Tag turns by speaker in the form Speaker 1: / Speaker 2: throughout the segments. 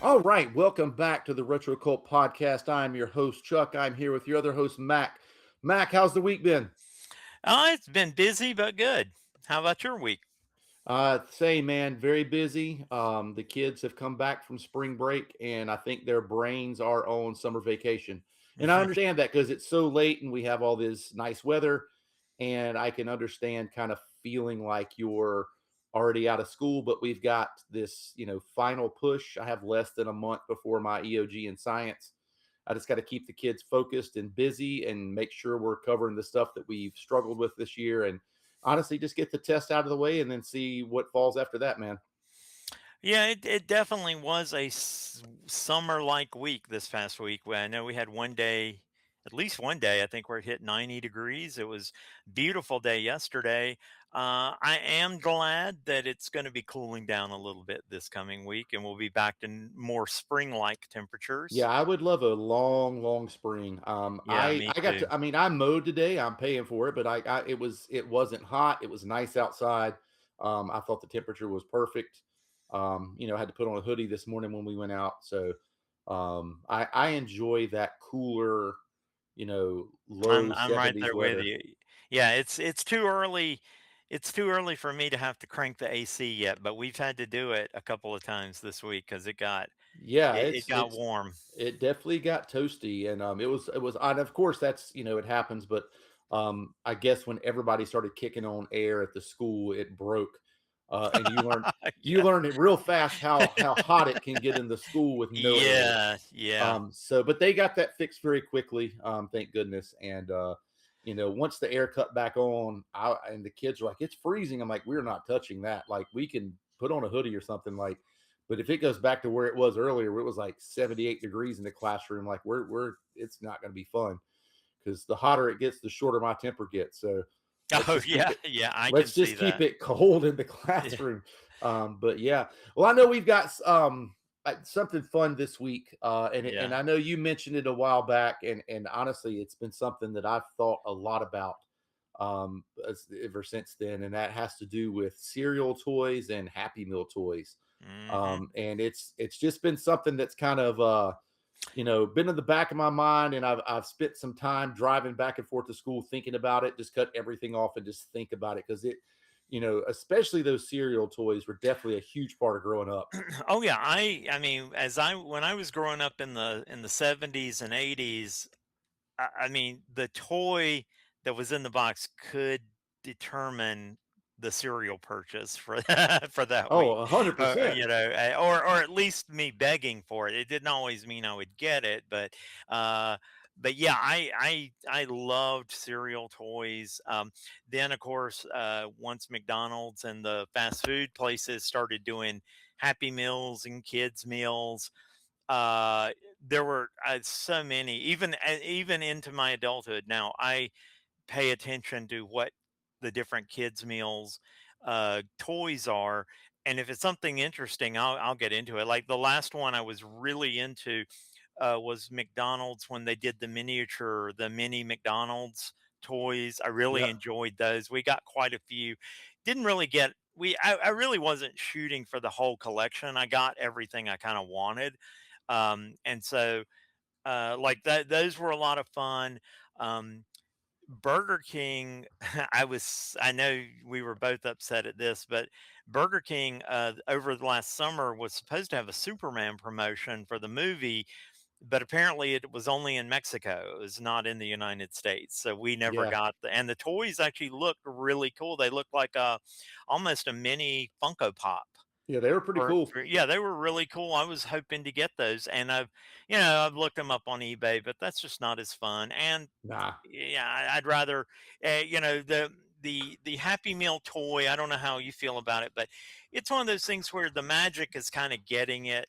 Speaker 1: All right, welcome back to the RetroCult Podcast. I'm your host, Chuck. I'm here with your other host, Mac. Mac, how's the week been?
Speaker 2: It's been busy but good. How about your week?
Speaker 1: Same, man, very busy. The kids have come back from spring break, and I think their brains are on summer vacation. And I understand that because it's so late and we have all this nice weather, and I can understand kind of feeling like you're already out of school, but we've got this, final push. I have less than a month before my EOG in science. I just got to keep the kids focused and busy and make sure we're covering the stuff that we've struggled with this year. And honestly, just get the test out of the way and then see what falls after that, man.
Speaker 2: Yeah, it definitely was a summer-like week this past week. I know we had one day, at least one day, I think where it hit 90 degrees. It was beautiful day yesterday. I am glad that it's going to be cooling down a little bit this coming week, and we'll be back to more spring-like
Speaker 1: Yeah,
Speaker 2: temperatures.
Speaker 1: I would love a long, long spring.
Speaker 2: Yeah,
Speaker 1: I
Speaker 2: me
Speaker 1: got
Speaker 2: too.
Speaker 1: to. I mean, I mowed today. I'm paying for it, but it wasn't hot. It was nice outside. I thought the temperature was perfect. I had to put on a hoodie this morning when we went out, so I enjoy that cooler,
Speaker 2: I'm
Speaker 1: low
Speaker 2: I'm right
Speaker 1: 70s
Speaker 2: there with
Speaker 1: weather.
Speaker 2: you. Yeah, it's too early. It's too early for me to have to crank the AC yet, but we've had to do it a couple of times this week because
Speaker 1: Yeah,
Speaker 2: it got warm.
Speaker 1: it definitely got toasty, and it was, and of course that's it happens, but I guess when everybody started kicking on air at the school, it broke, and you
Speaker 2: Yeah.
Speaker 1: learn it real fast how hot it can get in the school with no air.
Speaker 2: Yeah, yeah.
Speaker 1: But they got that fixed very quickly, thank goodness, and once the air cut back on, and the kids were like, "It's freezing." I'm like, "We're not touching that. Like, we can put on a hoodie or something like." But if it goes back to where it was earlier, where it was like 78 degrees in the classroom, like we're it's not going to be fun because the hotter it gets, the shorter my temper gets. So let's
Speaker 2: Oh,
Speaker 1: just keep
Speaker 2: yeah,
Speaker 1: it
Speaker 2: yeah, I can
Speaker 1: let's
Speaker 2: see
Speaker 1: just keep
Speaker 2: that.
Speaker 1: it cold in the
Speaker 2: Yeah.
Speaker 1: classroom. But yeah, well, I know we've got something fun this week, and
Speaker 2: Yeah.
Speaker 1: I know you mentioned it a while back, and honestly, it's been something that I've thought a lot about ever since then, and that has to do with cereal toys and Happy Meal toys.
Speaker 2: Mhm.
Speaker 1: And it's just been something that's kind of been in the back of my mind, and I've spent some time driving back and forth to school thinking about it. Just cut everything off and just think about it because especially those cereal toys were definitely a huge part of growing up.
Speaker 2: Oh, yeah, I mean, as I when I was growing up in the 70s and 80s, I mean, the toy that was in the box could determine the cereal purchase for for that
Speaker 1: Oh,
Speaker 2: week,
Speaker 1: 100%.
Speaker 2: or at least me begging for it. It didn't always mean I would get it, uh, but yeah, I loved cereal toys. Then, of course, once McDonald's and the fast food places started doing Happy Meals and kids meals, uh there were so many, even into my adulthood now. I pay attention to what the different kids meals toys are, and if it's something interesting, I'll get into it. Like the last one I was really into was McDonald's, when they did the mini McDonald's toys. I really
Speaker 1: Yep.
Speaker 2: enjoyed those. We got quite a few. Didn't really get we I really wasn't shooting for the whole collection. I got everything I kind of wanted. And so like that, those were a lot of fun. Um, Burger King, I know we were both upset at this, but Burger King over the last summer was supposed to have a Superman promotion for the movie, but apparently it was only in Mexico. It was not in the United States. So we never
Speaker 1: Yeah.
Speaker 2: got and the toys actually looked really cool. They looked like almost a mini Funko Pop.
Speaker 1: Yeah, they were pretty cool.
Speaker 2: Yeah, they were really cool. I was hoping to get those, and I've looked them up on eBay, but that's just not as fun. And
Speaker 1: Nah.
Speaker 2: yeah, I'd rather, the Happy Meal toy. I don't know how you feel about it, but it's one of those things where the magic is kind of getting it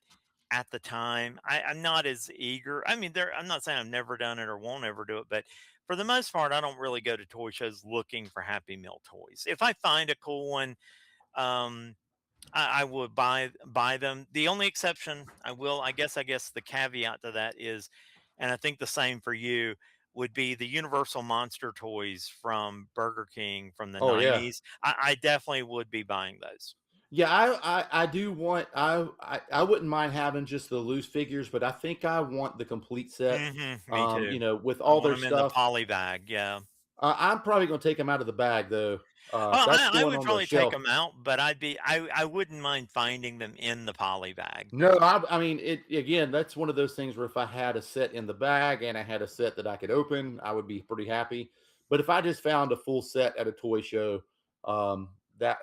Speaker 2: at the time. I'm not as eager. I mean, I'm not saying I've never done it or won't ever do it, but for the most part, I don't really go to toy shows looking for Happy Meal toys. If I find a cool one, um, I would buy them. The only exception I guess the caveat to that is, and I think the same for you, would be the Universal Monster toys from Burger King from the
Speaker 1: Oh yeah.
Speaker 2: 90s. I definitely would be buying those.
Speaker 1: Yeah, I do want I wouldn't mind having just the loose figures, but I think I want the complete set.
Speaker 2: Me too.
Speaker 1: With
Speaker 2: I
Speaker 1: all
Speaker 2: want
Speaker 1: their
Speaker 2: them in the
Speaker 1: stuff.
Speaker 2: poly bag. Yeah.
Speaker 1: I'm probably gonna take them out of the bag though.
Speaker 2: Oh,
Speaker 1: That's
Speaker 2: I
Speaker 1: going
Speaker 2: would
Speaker 1: on the
Speaker 2: probably take
Speaker 1: shelf.
Speaker 2: them out, but I wouldn't mind finding them in the poly bag.
Speaker 1: No, I mean it again. That's one of those things where if I had a set in the bag and I had a set that I could open, I would be pretty happy. But if I just found a full set at a toy show,
Speaker 2: Yep.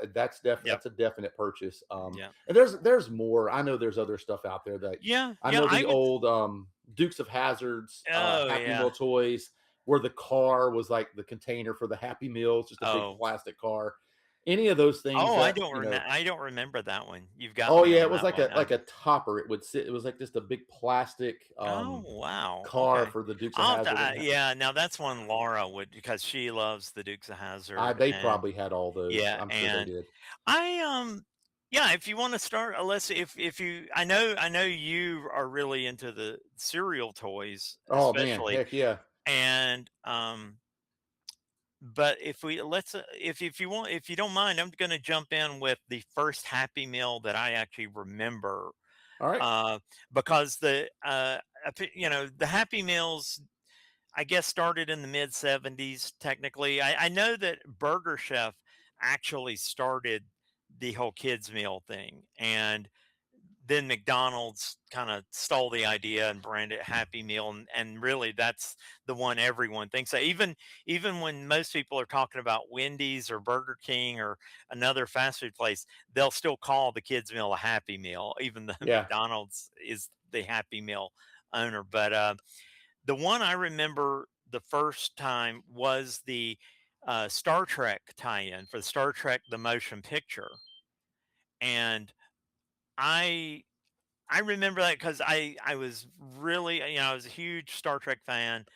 Speaker 1: that's a definite purchase.
Speaker 2: Yeah.
Speaker 1: And there's more. I know there's other stuff out there that
Speaker 2: Yeah.
Speaker 1: I
Speaker 2: Yeah.
Speaker 1: know
Speaker 2: I
Speaker 1: the
Speaker 2: would.
Speaker 1: old Dukes of Hazards,
Speaker 2: Oh
Speaker 1: Happy
Speaker 2: yeah.
Speaker 1: Meal toys, where the car was like the container for the Happy Meals, just a big
Speaker 2: Oh.
Speaker 1: plastic car. Any of those things
Speaker 2: Oh,
Speaker 1: that
Speaker 2: I don't remember that one. You've got
Speaker 1: Oh
Speaker 2: me
Speaker 1: yeah,
Speaker 2: on
Speaker 1: it was
Speaker 2: that one.
Speaker 1: like a topper. It would sit. It was like just a big plastic
Speaker 2: Oh, wow.
Speaker 1: car
Speaker 2: Okay.
Speaker 1: for the Dukes of
Speaker 2: I'll have to,
Speaker 1: Hazzard.
Speaker 2: yeah, now that's one Laura would, because she loves the Dukes of Hazzard.
Speaker 1: They
Speaker 2: And
Speaker 1: probably had all those.
Speaker 2: yeah,
Speaker 1: I'm sure they
Speaker 2: and
Speaker 1: did.
Speaker 2: I yeah, if you want to start, let's, if you, I know you are really into the cereal toys,
Speaker 1: Oh man,
Speaker 2: especially.
Speaker 1: heck yeah.
Speaker 2: And but if we, let's, if you want, if you don't mind, I'm going to jump in with the first Happy Meal that I actually remember,
Speaker 1: All right.
Speaker 2: uh, because the Happy Meals, I guess, started in the mid 70s. Technically, I know that Burger Chef actually started the whole kids meal thing, and then McDonald's kind of stole the idea and branded it Happy Meal, and really that's the one everyone thinks of. Even when most people are talking about Wendy's or Burger King or another fast food place, they'll still call the kids meal a Happy Meal, even though
Speaker 1: Yeah.
Speaker 2: McDonald's is the Happy Meal owner. But the one I remember the first time was the Star Trek tie-in for Star Trek the motion picture, and I I remember that because I was really, I was a huge Star Trek fan.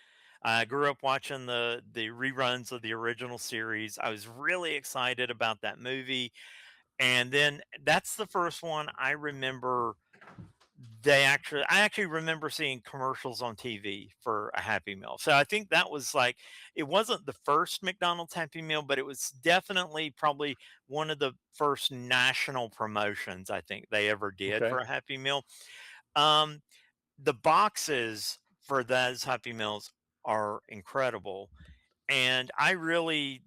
Speaker 2: I grew up watching the reruns of the original series. I was really excited about that movie, and then that's the first one I remember. I actually remember seeing commercials on TV for a Happy Meal. So I think that was like, it wasn't the first McDonald's Happy Meal, but it was definitely probably one of the first national promotions I think they ever did
Speaker 1: Okay.
Speaker 2: for a Happy Meal. Um, the boxes for those Happy Meals are incredible. And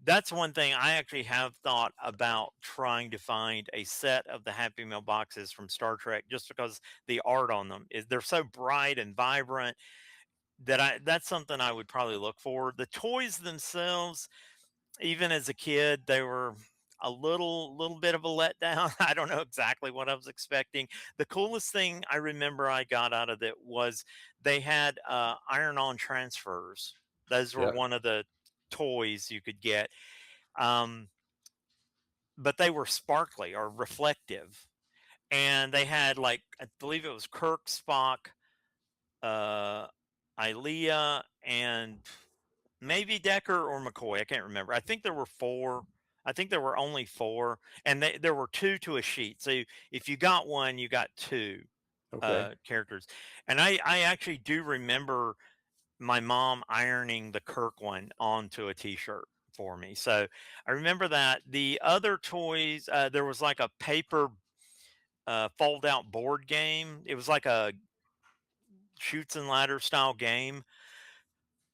Speaker 2: that's one thing I actually have thought about, trying to find a set of the Happy Meal boxes from Star Trek, just because the art on them is, they're so bright and vibrant, that's something I would probably look for. The toys themselves, even as a kid, they were a little bit of a letdown. I don't know exactly what I was expecting. The coolest thing I remember I got out of it was they had iron-on transfers. Those were
Speaker 1: Yeah.
Speaker 2: one of the toys you could get, um, but they were sparkly or reflective, and they had, like, I believe it was Kirk, Spock, uh, Ilea, and maybe Decker or McCoy. I can't remember. I think there were four. I think there were only four, and there were two to a sheet. So if you got one, you got two
Speaker 1: Okay.
Speaker 2: characters. And I actually do remember my mom ironing the Kirk one onto a T-shirt for me. So I remember that. The other toys, there was like a paper fold-out board game. It was like a shoots and ladder style game,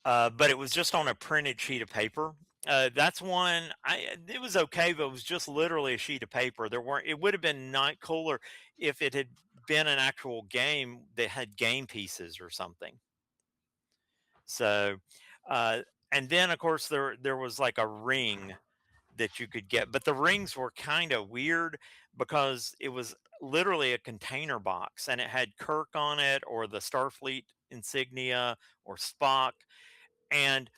Speaker 2: but it was just on a printed sheet of paper. That's one. It was okay, but it was just literally a sheet of paper. There weren't. It would have been not cooler if it had been an actual game that had game pieces or something. So, uh, and then of course there was like a ring that you could get, but the rings were kind of weird because it was literally a container box, and it had Kirk on it, or the Starfleet insignia, or Spock, and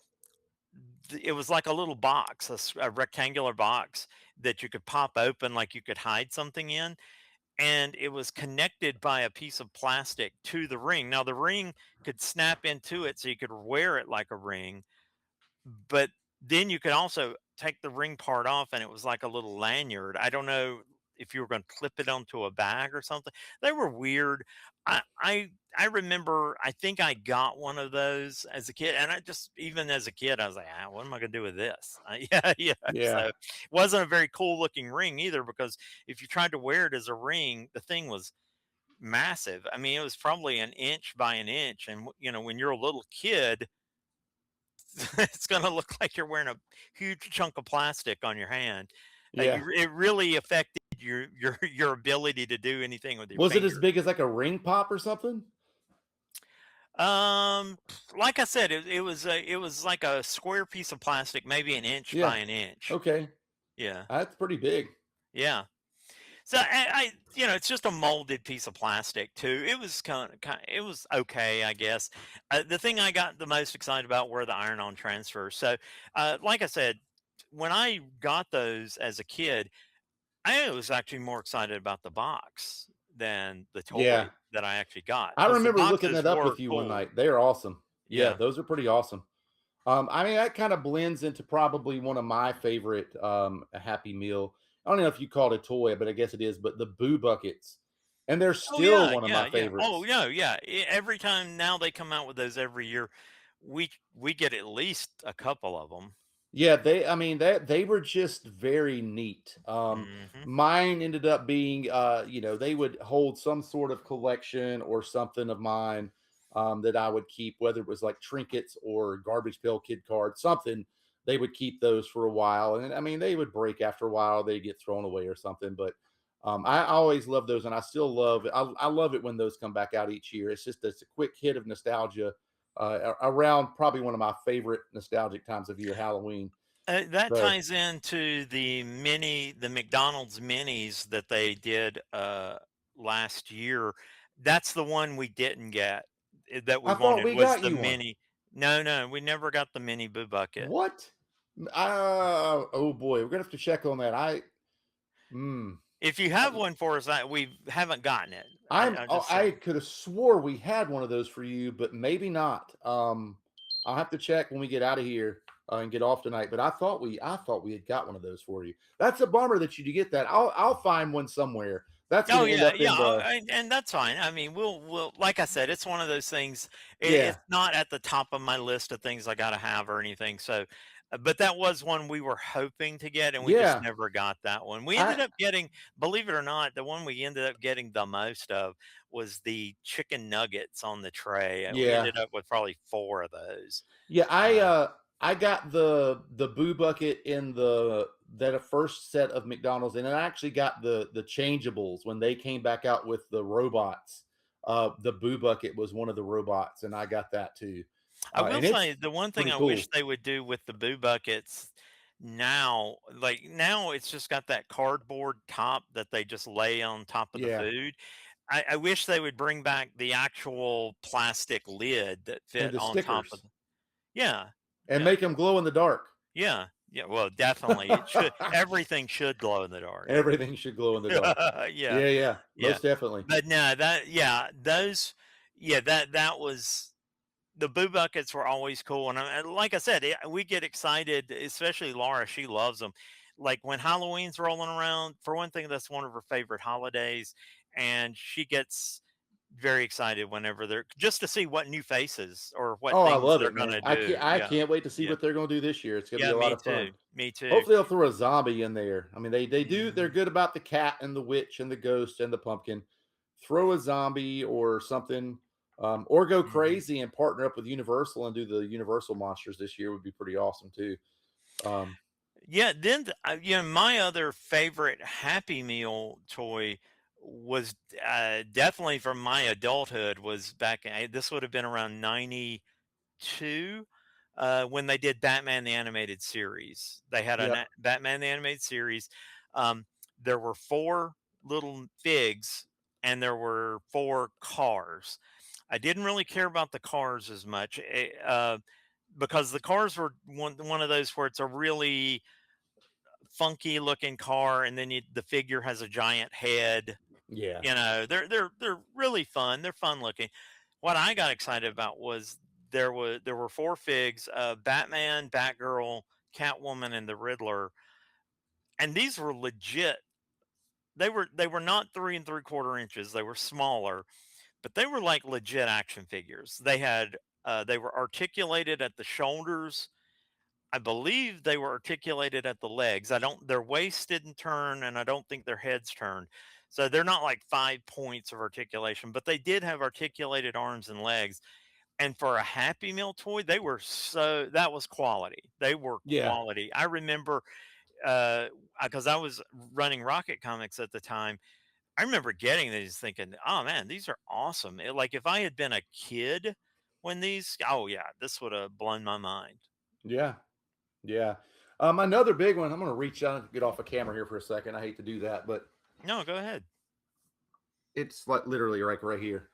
Speaker 2: it was like a little box, a rectangular box that you could pop open, like you could hide something in, and it was connected by a piece of plastic to the ring. Now the ring could snap into it, so you could wear it like a ring, but then you could also take the ring part off, and it was like a little lanyard. I don't know. if you were going to clip it onto a bag or something. They were weird. I remember, I think I got one of those as a kid, and I just, even as a kid, I was like, what am I going to do with this? Yeah, yeah.
Speaker 1: Yeah.
Speaker 2: So it wasn't a very cool looking ring either, because if you tried to wear it as a ring, the thing was massive. I mean, it was probably an inch by an inch, and when you're a little kid, it's going to look like you're wearing a huge chunk of plastic on your hand.
Speaker 1: Yeah.
Speaker 2: It really affected your ability to do anything with your
Speaker 1: Was it as
Speaker 2: fingers.
Speaker 1: big as like a ring pop or something?
Speaker 2: Um, like I said, it was like a square piece of plastic, maybe an inch
Speaker 1: Yeah.
Speaker 2: by an inch.
Speaker 1: Okay.
Speaker 2: Yeah,
Speaker 1: That's pretty big.
Speaker 2: yeah. So it's just a molded piece of plastic too. It was it was okay, I guess. The thing I got the most excited about were the iron-on transfers. So, like I said, when I got those as a kid, I was actually more excited about the box than the
Speaker 1: Yeah.
Speaker 2: toy that I actually got,
Speaker 1: I
Speaker 2: because the
Speaker 1: remember looking
Speaker 2: boxes
Speaker 1: that up
Speaker 2: were
Speaker 1: with you one
Speaker 2: cool.
Speaker 1: night. They are awesome. Yeah,
Speaker 2: Yeah.
Speaker 1: those are pretty awesome. I mean, that kind of blends into probably one of my favorite Happy Meal. I don't know if you call it a toy, but I guess it is. But the Boo Buckets, and they're
Speaker 2: Oh
Speaker 1: still
Speaker 2: yeah,
Speaker 1: one of my
Speaker 2: yeah, yeah. Oh
Speaker 1: favorites.
Speaker 2: no, yeah. Every time now they come out with those every year, we get at least a couple of them.
Speaker 1: Yeah, I mean that they were just very neat.
Speaker 2: Hmm.
Speaker 1: Mine ended up being they would hold some sort of collection or something of mine that I would keep, whether it was like trinkets or garbage pail kid cards, something. They would keep those for a while, and I mean they would break after a while, they get thrown away or something. But I always love those, and I still love it. I love it when those come back out each year. It's a quick hit of nostalgia around probably one of my favorite nostalgic times of year, Halloween.
Speaker 2: That
Speaker 1: So
Speaker 2: ties into the McDonald's minis that they did last year. That's the one we didn't get, that we
Speaker 1: I thought
Speaker 2: wanted,
Speaker 1: we
Speaker 2: was
Speaker 1: got
Speaker 2: the
Speaker 1: you one.
Speaker 2: mini. No, no, we never got the mini Boo Bucket.
Speaker 1: What? Oh boy, we're gonna have to check on that. Mm,
Speaker 2: If you
Speaker 1: I,
Speaker 2: have one for us, we haven't gotten it. I'm
Speaker 1: oh,
Speaker 2: just
Speaker 1: I
Speaker 2: saying.
Speaker 1: could have swore we had one of those for you, but maybe not. I'll have to check when we get out of here and get off tonight. But I thought we had got one of those for you. That's a bummer that you get that. I'll find one somewhere. That's
Speaker 2: Oh
Speaker 1: gonna end
Speaker 2: yeah,
Speaker 1: up
Speaker 2: yeah,
Speaker 1: in the
Speaker 2: and that's fine. I mean, we'll like I said, it's one of those things.
Speaker 1: yeah
Speaker 2: It's not at the top of my list of things I got to have or anything. So, but that was one we were hoping to get, and we just
Speaker 1: yeah.
Speaker 2: never got that one. We
Speaker 1: I
Speaker 2: ended up getting, believe it or not, the one we ended up getting the most of was the chicken nuggets on the tray, and we
Speaker 1: yeah.
Speaker 2: ended up with probably four of those.
Speaker 1: Yeah,
Speaker 2: Uh,
Speaker 1: I got the Boo Bucket in the that first set of McDonald's, and I actually got the changeables when they came back out with the robots. The Boo Bucket was one of the robots, and I got that too.
Speaker 2: I will
Speaker 1: And it's
Speaker 2: say the one thing
Speaker 1: pretty
Speaker 2: I wish
Speaker 1: cool.
Speaker 2: they would do with the Boo Buckets now, like now it's just got that cardboard top that they just lay on top of the
Speaker 1: Yeah,
Speaker 2: food. I wish they would bring back the actual plastic lid that
Speaker 1: and
Speaker 2: fit
Speaker 1: the
Speaker 2: on top of
Speaker 1: stickers,
Speaker 2: the. Yeah,
Speaker 1: and
Speaker 2: yeah,
Speaker 1: make them glow in the dark.
Speaker 2: yeah, yeah. Well, definitely. It should, everything should glow in the dark.
Speaker 1: Everything should glow in the dark.
Speaker 2: Yeah,
Speaker 1: Yeah, yeah,
Speaker 2: yeah.
Speaker 1: most definitely.
Speaker 2: But no, yeah, that was, the Boo Buckets were always cool, and like I said, we get excited, especially Laura. She loves them. Like when Halloween's rolling around, for one thing, that's one of her favorite holidays, and she gets very excited whenever they're, just to see what new faces or what
Speaker 1: Oh, I
Speaker 2: things
Speaker 1: love
Speaker 2: they're
Speaker 1: it, man.
Speaker 2: gonna do.
Speaker 1: I
Speaker 2: Yeah,
Speaker 1: can't wait to see
Speaker 2: yeah,
Speaker 1: what they're gonna do this year. It's gonna be
Speaker 2: yeah.
Speaker 1: a lot
Speaker 2: Me
Speaker 1: of fun.
Speaker 2: too. Me too.
Speaker 1: Hopefully, they'll throw a zombie in there. I mean, they're
Speaker 2: Mhm,
Speaker 1: good about the cat and the witch and the ghost and the pumpkin. Throw a zombie or something, or go
Speaker 2: mhm.
Speaker 1: crazy and partner up with Universal and do the Universal monsters this year would be pretty awesome too. Um,
Speaker 2: Yeah, then my other favorite Happy Meal toy was definitely from my adulthood, was back. This would have been around '92 when they did Batman the Animated Series. They had a
Speaker 1: yep,
Speaker 2: Batman the Animated Series. Um, there were four little figs, and there were four cars. I didn't really care about the cars as much. Because the cars were one of those where it's a really funky looking car, and then the figure has a giant head.
Speaker 1: yeah,
Speaker 2: They're really fun. They're fun looking. What I got excited about was there were four figs: Batman, Batgirl, Catwoman, and the Riddler, and these were legit they were not 3 3/4 inches. They were smaller, but they were like legit action figures. They were articulated at the shoulders. I believe they were articulated at the legs. I don't Their waist didn't turn, and I don't think their heads turned. So they're not like 5 points of articulation, but they did have articulated arms and legs. And for a Happy Meal toy, that was quality. They were
Speaker 1: Yeah.
Speaker 2: quality. I remember because I was running Rocket Comics at the time. I remember getting these thinking, "Oh man, these are awesome." Like if I had been a kid when oh yeah, this would have blown my mind.
Speaker 1: Yeah. Yeah. Another big one. I'm gonna reach out and get off a camera here for a second. I hate to do that, but
Speaker 2: No, go ahead.
Speaker 1: it's like literally right here.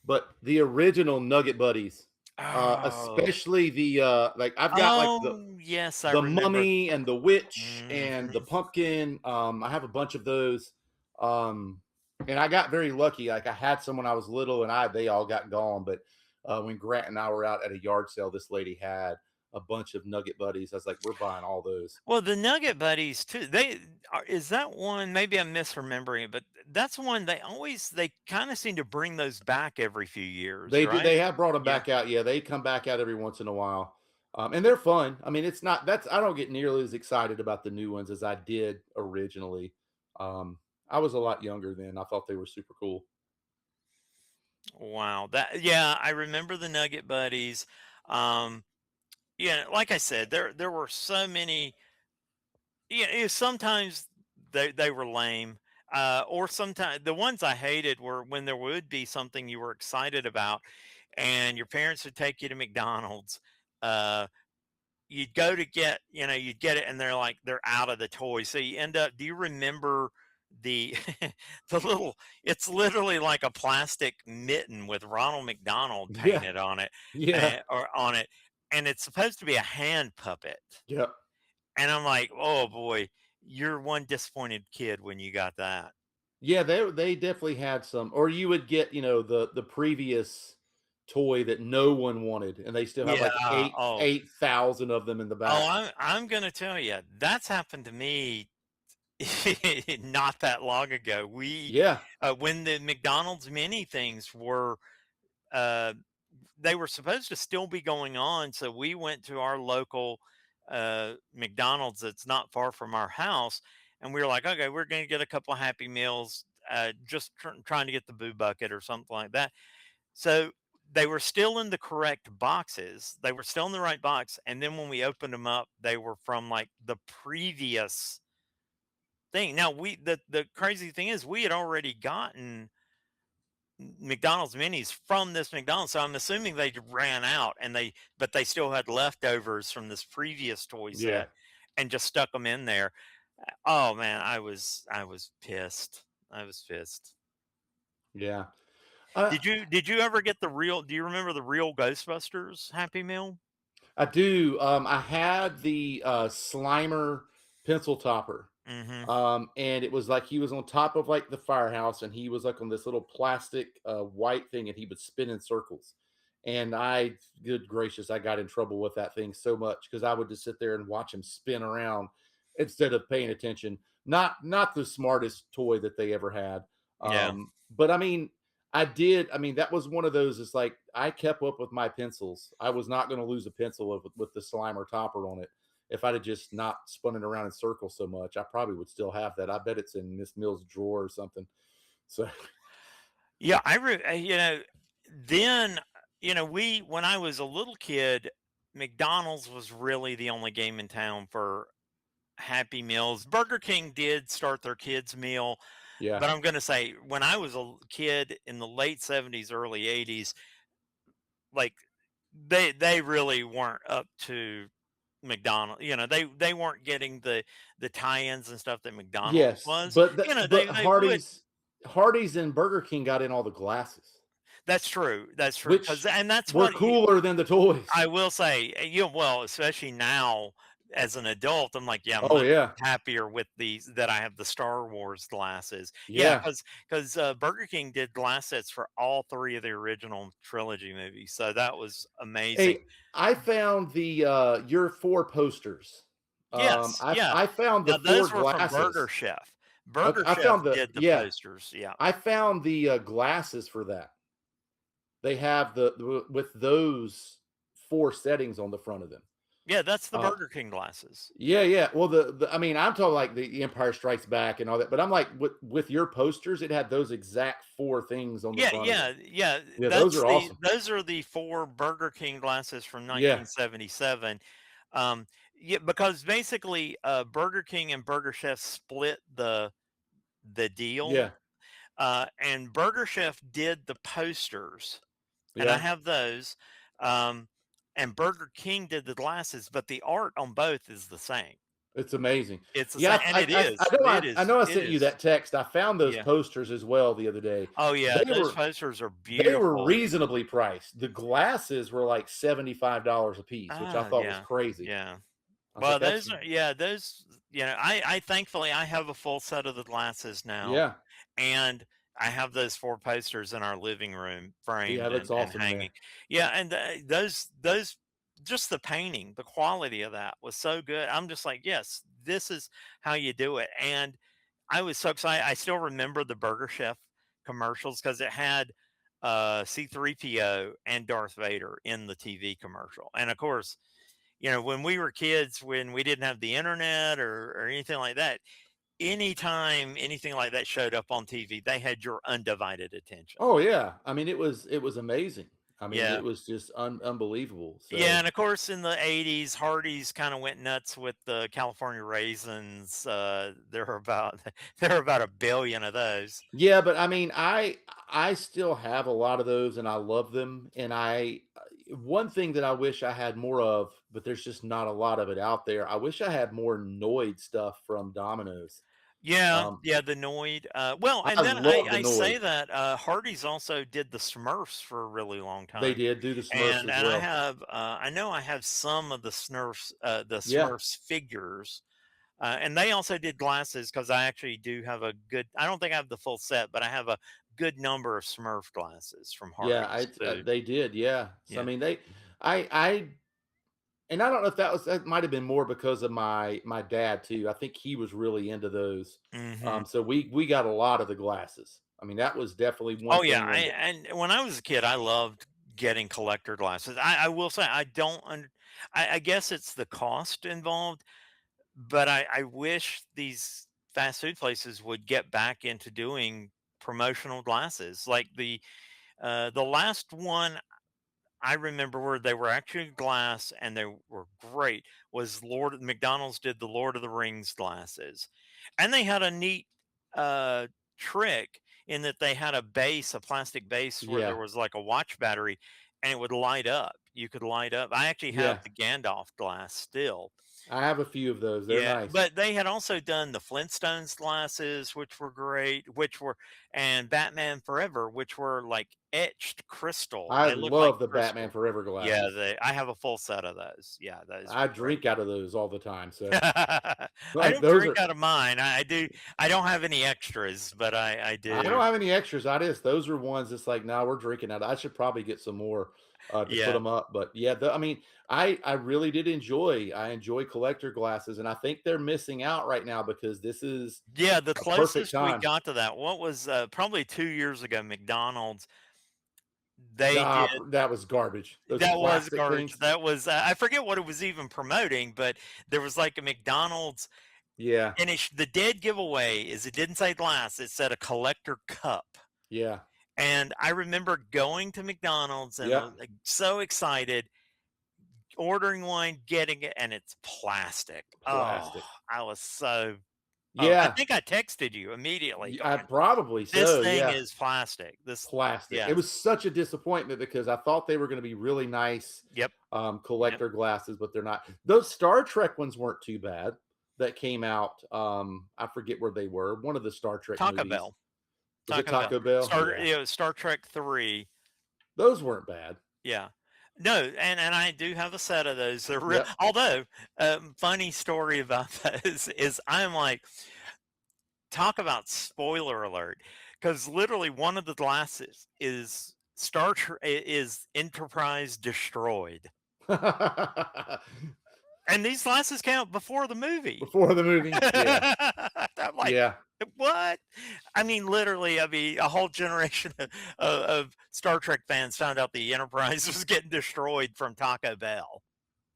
Speaker 1: But the original Nugget Buddies,
Speaker 2: Oh,
Speaker 1: especially the like I've got like
Speaker 2: oh yes, I
Speaker 1: the
Speaker 2: remember.
Speaker 1: mummy and the witch and the
Speaker 2: Mhm.
Speaker 1: pumpkin. I have a bunch of those. Um, and I got very lucky. Like I had some when I was little, and they all got gone. But when Grant and I were out at a yard sale, this lady had a bunch of Nugget Buddies. I was like, we're buying all those.
Speaker 2: Well, the Nugget Buddies too. Is that one? Maybe I'm misremembering it, but that's one they kind of seem to bring those back every few years,
Speaker 1: They do.
Speaker 2: right?
Speaker 1: They have brought them
Speaker 2: Yeah.
Speaker 1: back out. Yeah, they come back out every once in a while, and they're fun. I mean, it's not. That's I don't get nearly as excited about the new ones as I did originally. Um, I was a lot younger then. I thought they were super cool.
Speaker 2: Wow. Yeah, I remember the Nugget Buddies. Um, yeah, like I said, there were so many. Yeah, sometimes they were lame. Or sometimes the ones I hated were when there would be something you were excited about, and your parents would take you to McDonald's. Uh, you'd go to get, you'd get it, and they're out of the toy. So you end up. Do you remember the the little? It's literally like a plastic mitten with Ronald McDonald
Speaker 1: Yeah,
Speaker 2: painted on it,
Speaker 1: yeah,
Speaker 2: or on it, and it's supposed to be a hand puppet.
Speaker 1: yeah,
Speaker 2: And I'm like, "Oh boy, you're one disappointed kid when you got that."
Speaker 1: yeah. They definitely had some. Or you would get the previous toy that no one wanted, and they still have
Speaker 2: Yeah.
Speaker 1: like eight
Speaker 2: Oh.
Speaker 1: 8,000 of them in the
Speaker 2: Oh,
Speaker 1: back.
Speaker 2: I'm gonna tell you, that's happened to me not that long ago.
Speaker 1: Yeah,
Speaker 2: When the McDonald's mini things uh, they were supposed to still be going on, so we went to our local McDonald's that's not far from our house, and we were like, okay, we're going to get a couple of Happy Meals, just trying to get the Boo Bucket or something like that. So they were still in the correct boxes. They were still in the right box, and then when we opened them up, they were from like the previous thing. Now the crazy thing is we had already gotten McDonald's minis from this McDonald's. So I'm assuming they ran out, but they still had leftovers from this previous toy
Speaker 1: yeah,
Speaker 2: set and just stuck them in there. Oh man, I was pissed. I was pissed.
Speaker 1: yeah. Uh,
Speaker 2: Did you ever get do you remember the real Ghostbusters Happy Meal?
Speaker 1: I do. I had the Slimer pencil topper.
Speaker 2: Mhm.
Speaker 1: And it was like he was on top of like the firehouse, and he was like on this little plastic white thing, and he would spin in circles. And good gracious, I got in trouble with that thing so much because I would just sit there and watch him spin around instead of paying attention. Not the smartest toy that they ever had.
Speaker 2: Yeah.
Speaker 1: But I mean, I did. I mean, that was one of those. It's like I kept up with my pencils. I was not going to lose a pencil with the Slimer topper on it. If I'd have just not spun it around in circles so much, I probably would still have that. I bet it's in Miss Mill's drawer or something. So
Speaker 2: Yeah, then, we when I was a little kid, McDonald's was really the only game in town for Happy Meals. Burger King did start their kids meal,
Speaker 1: yeah,
Speaker 2: but I'm going to say when I was a kid in the late 70s, early 80s, like they really weren't up to McDonald's. They weren't getting the tie-ins and stuff that McDonald's
Speaker 1: yes,
Speaker 2: was.
Speaker 1: but
Speaker 2: They
Speaker 1: but
Speaker 2: they would.
Speaker 1: Hardee's and Burger King got in all the glasses,
Speaker 2: That's true. That's true. Cuz
Speaker 1: which
Speaker 2: and that's
Speaker 1: were
Speaker 2: what
Speaker 1: cooler than the toys.
Speaker 2: I will say, well, especially now as an adult, I'm like, yeah, I'm
Speaker 1: Oh
Speaker 2: much
Speaker 1: yeah,
Speaker 2: happier with these that I have the Star Wars glasses. Yeah,
Speaker 1: yeah.
Speaker 2: because Burger King did glass sets for all three of the original trilogy movies, so that was amazing.
Speaker 1: Hey, I found the your four posters.
Speaker 2: Yes, yeah.
Speaker 1: I found the
Speaker 2: Now
Speaker 1: four
Speaker 2: those were from Burger
Speaker 1: glasses.
Speaker 2: Chef. Burger
Speaker 1: I
Speaker 2: Chef
Speaker 1: found the
Speaker 2: did the
Speaker 1: yeah,
Speaker 2: posters. Yeah.
Speaker 1: I found the, glasses for that. They have the with those 4 settings on the front of them.
Speaker 2: Yeah, that's the
Speaker 1: Uh,
Speaker 2: Burger King glasses.
Speaker 1: yeah, yeah. Well, I mean, I'm talking like the Empire Strikes Back and all that, but I'm like with your posters, it had those exact 4 things on the
Speaker 2: Yeah,
Speaker 1: front of it.
Speaker 2: yeah, yeah.
Speaker 1: Yeah, those are awesome.
Speaker 2: Those are the 4 Burger King glasses from
Speaker 1: Yeah,
Speaker 2: 1977. Yeah, because basically, Burger King and Burger Chef split the deal,
Speaker 1: yeah,
Speaker 2: and Burger Chef did the posters, and I
Speaker 1: yeah.
Speaker 2: have those, um, and Burger King did the glasses, but the art on both is the same.
Speaker 1: It's amazing.
Speaker 2: It's the
Speaker 1: Yeah,
Speaker 2: same, and
Speaker 1: I know I
Speaker 2: it
Speaker 1: sent you
Speaker 2: is,
Speaker 1: that text. I found those
Speaker 2: yeah.
Speaker 1: posters as well the other day.
Speaker 2: Oh, yeah,
Speaker 1: They
Speaker 2: those
Speaker 1: were
Speaker 2: posters are
Speaker 1: they were
Speaker 2: beautiful.
Speaker 1: reasonably priced. The glasses were like $75 a piece, which I
Speaker 2: Ah,
Speaker 1: thought was
Speaker 2: yeah,
Speaker 1: crazy.
Speaker 2: yeah.
Speaker 1: I was
Speaker 2: Well,
Speaker 1: like, "That's
Speaker 2: those are, yeah, those, I thankfully I have a full set of the glasses now,
Speaker 1: yeah,
Speaker 2: and I have those 4 posters in our living room
Speaker 1: yeah,
Speaker 2: framed
Speaker 1: that's
Speaker 2: and
Speaker 1: awesome,
Speaker 2: hanging.
Speaker 1: man."
Speaker 2: Yeah, and those just the painting, the quality of that was so good. I'm just like, yes, this is how you do it. And I was so excited. I still remember the Burger Chef commercials because it had C3PO and Darth Vader in the TV commercial. And of course, when we were kids, when we didn't have the internet or anything like that, anytime anything like that showed up on TV, they had your undivided attention.
Speaker 1: Oh, yeah. I mean, it was amazing. I mean,
Speaker 2: Yeah.
Speaker 1: it was just unbelievable.
Speaker 2: Yeah,
Speaker 1: So
Speaker 2: and of course in the 80s, Hardee's kind of went nuts with the California raisins. There are about there are about a billion of those.
Speaker 1: yeah, but I mean, I still have a lot of those and I love them. And one thing that I wish I had more of, but there's just not a lot of it out there. I wish I had more Noid stuff from Domino's.
Speaker 2: Yeah,
Speaker 1: Um,
Speaker 2: yeah, the Noid. Well,
Speaker 1: I
Speaker 2: and then I
Speaker 1: love the
Speaker 2: I say
Speaker 1: Noid.
Speaker 2: that Hardee's also did the Smurfs for a really long
Speaker 1: They
Speaker 2: time,
Speaker 1: did do the Smurfs
Speaker 2: and
Speaker 1: as
Speaker 2: and
Speaker 1: well.
Speaker 2: I know I have some of the
Speaker 1: Yeah,
Speaker 2: Smurfs figures, and they also did glasses because I actually do have a good. I don't think I have the full set, but I have a good number of Smurf glasses from
Speaker 1: yeah,
Speaker 2: Hardee's too.
Speaker 1: they did. Yeah. So I
Speaker 2: Yeah.
Speaker 1: mean, I, and I don't know if that might have been more because of my dad too. I think he was really into those.
Speaker 2: Hmm.
Speaker 1: So we got a lot of the glasses. I mean, that was definitely one
Speaker 2: Oh yeah,
Speaker 1: thing when
Speaker 2: and when I was a kid, I loved getting collector glasses. I will say I don't. I guess it's the cost involved, but I wish these fast food places would get back into doing promotional glasses. Like the last one I remember where they were actually glass and they were great was McDonald's did the Lord of the Rings glasses. And they had a neat uh trick in that they had a plastic base where there
Speaker 1: yeah,
Speaker 2: was like a watch battery and it would light up. You could light up. I actually have
Speaker 1: yeah.
Speaker 2: the Gandalf glass still.
Speaker 1: I have a few of those. They're
Speaker 2: Yeah,
Speaker 1: nice.
Speaker 2: but they had also done the Flintstones glasses, which were great, and Batman Forever, which were like etched crystal.
Speaker 1: I
Speaker 2: They look like
Speaker 1: love the Batman
Speaker 2: crystal.
Speaker 1: Forever
Speaker 2: Yeah,
Speaker 1: glasses.
Speaker 2: I have a full set of those. Yeah, those
Speaker 1: I
Speaker 2: were great.
Speaker 1: drink out of those all the time. So
Speaker 2: I
Speaker 1: like
Speaker 2: don't
Speaker 1: those
Speaker 2: drink
Speaker 1: are
Speaker 2: out of mine. I do. I don't have any extras, but I
Speaker 1: I don't
Speaker 2: do.
Speaker 1: have any extras. I just those are ones that's like, now we're drinking out. I should probably get some more to put
Speaker 2: Yeah,
Speaker 1: them up. But yeah, I mean, I really did I enjoy collector glasses, and I think they're missing out right now because this is
Speaker 2: yeah. The
Speaker 1: a perfect
Speaker 2: closest we
Speaker 1: time.
Speaker 2: got to that, what was probably 2 years ago, McDonald's. They
Speaker 1: Nah,
Speaker 2: did.
Speaker 1: that was garbage. Those
Speaker 2: That was
Speaker 1: plastic
Speaker 2: garbage.
Speaker 1: things.
Speaker 2: That was I forget what it was even promoting, but there was like a McDonald's,
Speaker 1: Yeah,
Speaker 2: and the dead giveaway is it didn't say glass, it said a collector cup.
Speaker 1: yeah,
Speaker 2: And I remember going to McDonald's and
Speaker 1: yeah.
Speaker 2: was like so excited, ordering one, getting it, and it's plastic. Oh,
Speaker 1: Plastic.
Speaker 2: I was so I
Speaker 1: Yeah,
Speaker 2: think I texted you immediately
Speaker 1: I
Speaker 2: going,
Speaker 1: probably
Speaker 2: this
Speaker 1: so.
Speaker 2: thing
Speaker 1: Yeah.
Speaker 2: is plastic. This
Speaker 1: Plastic. It
Speaker 2: yes.
Speaker 1: was such a disappointment because I thought they were gonna be really nice,
Speaker 2: Yep. Yep.
Speaker 1: collector glasses, but they're not. Those Star Trek ones weren't too bad that came out, I forget where they were, one of the Star Trek
Speaker 2: Taco
Speaker 1: movies.
Speaker 2: Bell.
Speaker 1: Was it
Speaker 2: Taco Bell.
Speaker 1: Taco Bell? Yeah.
Speaker 2: Star Trek 3.
Speaker 1: Those weren't bad.
Speaker 2: Yeah. No, and I do have a set of those. They're real.
Speaker 1: Yep.
Speaker 2: Although, funny story about those is I'm like, talk about spoiler alert, because literally one of the glasses is is Enterprise destroyed, and these glasses came out before the movie.
Speaker 1: Before the movie? Yeah.
Speaker 2: I'm like,
Speaker 1: Yeah.
Speaker 2: What? I mean, literally, I mean, a whole generation of Star Trek fans found out the Enterprise was getting destroyed from Taco Bell.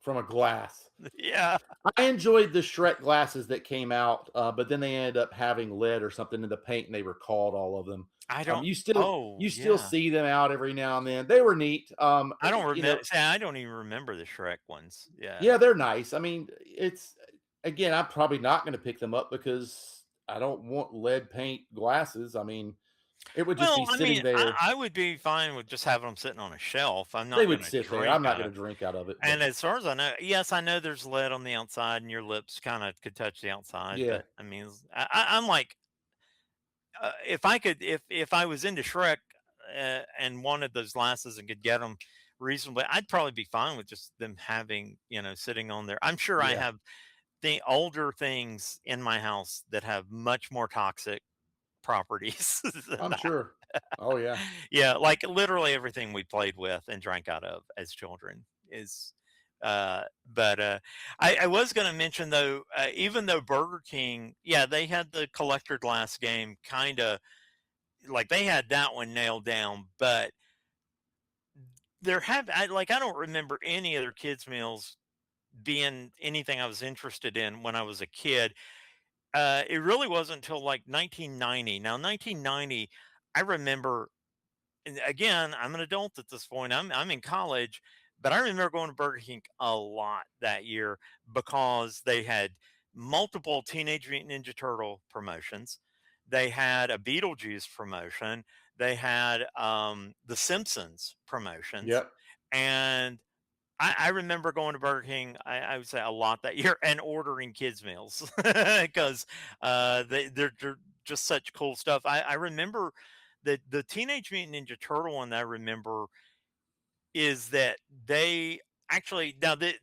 Speaker 1: from a glass.
Speaker 2: Yeah.
Speaker 1: I enjoyed the Shrek glasses that came out, but then they ended up having lead or something in the paint, and they recalled all of them.
Speaker 2: I don't.
Speaker 1: You
Speaker 2: Oh,
Speaker 1: still
Speaker 2: yeah.
Speaker 1: see them out every now and then. They were neat.
Speaker 2: I don't remember. Say, I don't even remember the Shrek ones. Yeah.
Speaker 1: Yeah, they're nice. I mean, it's again, I'm probably not going to pick them up because I don't want lead paint glasses. I mean, it would just
Speaker 2: Well,
Speaker 1: be
Speaker 2: I mean,
Speaker 1: sitting there.
Speaker 2: I would be fine with just having them sitting on a shelf. I'm
Speaker 1: They
Speaker 2: not
Speaker 1: would
Speaker 2: going to
Speaker 1: sit there. I'm
Speaker 2: drink
Speaker 1: not
Speaker 2: out
Speaker 1: going
Speaker 2: of.
Speaker 1: to drink out of it, but
Speaker 2: And as far as I know, yes, I know there's lead on the outside, and your lips kind of could touch the outside.
Speaker 1: yeah,
Speaker 2: But I mean, I'm like, if I could, if I was into Shrek and wanted those glasses and could get them reasonably, I'd probably be fine with just them having, sitting on there. I'm sure I
Speaker 1: yeah,
Speaker 2: have the older things in my house that have much more toxic properties than
Speaker 1: I'm
Speaker 2: that.
Speaker 1: sure. Oh yeah,
Speaker 2: Yeah, like literally everything we played with and drank out of as children is. But I was going to mention though, even though Burger King, yeah, they had the collector glass game kind of like they had that one nailed down, but I don't remember any other kids meals being anything I was interested in when I was a kid. It really wasn't until like 1990. Now 1990, I remember, and again, I'm an adult at this point. I'm in college, but I remember going to Burger King a lot that year because they had multiple Teenage Mutant Ninja Turtle promotions. They had a Beetlejuice promotion. They had the Simpsons promotions,
Speaker 1: yep,
Speaker 2: and I remember going to Burger King. I would say a lot that year and ordering kids meals because they're just such cool stuff. I remember the Teenage Mutant Ninja Turtle one that I remember is that they actually now the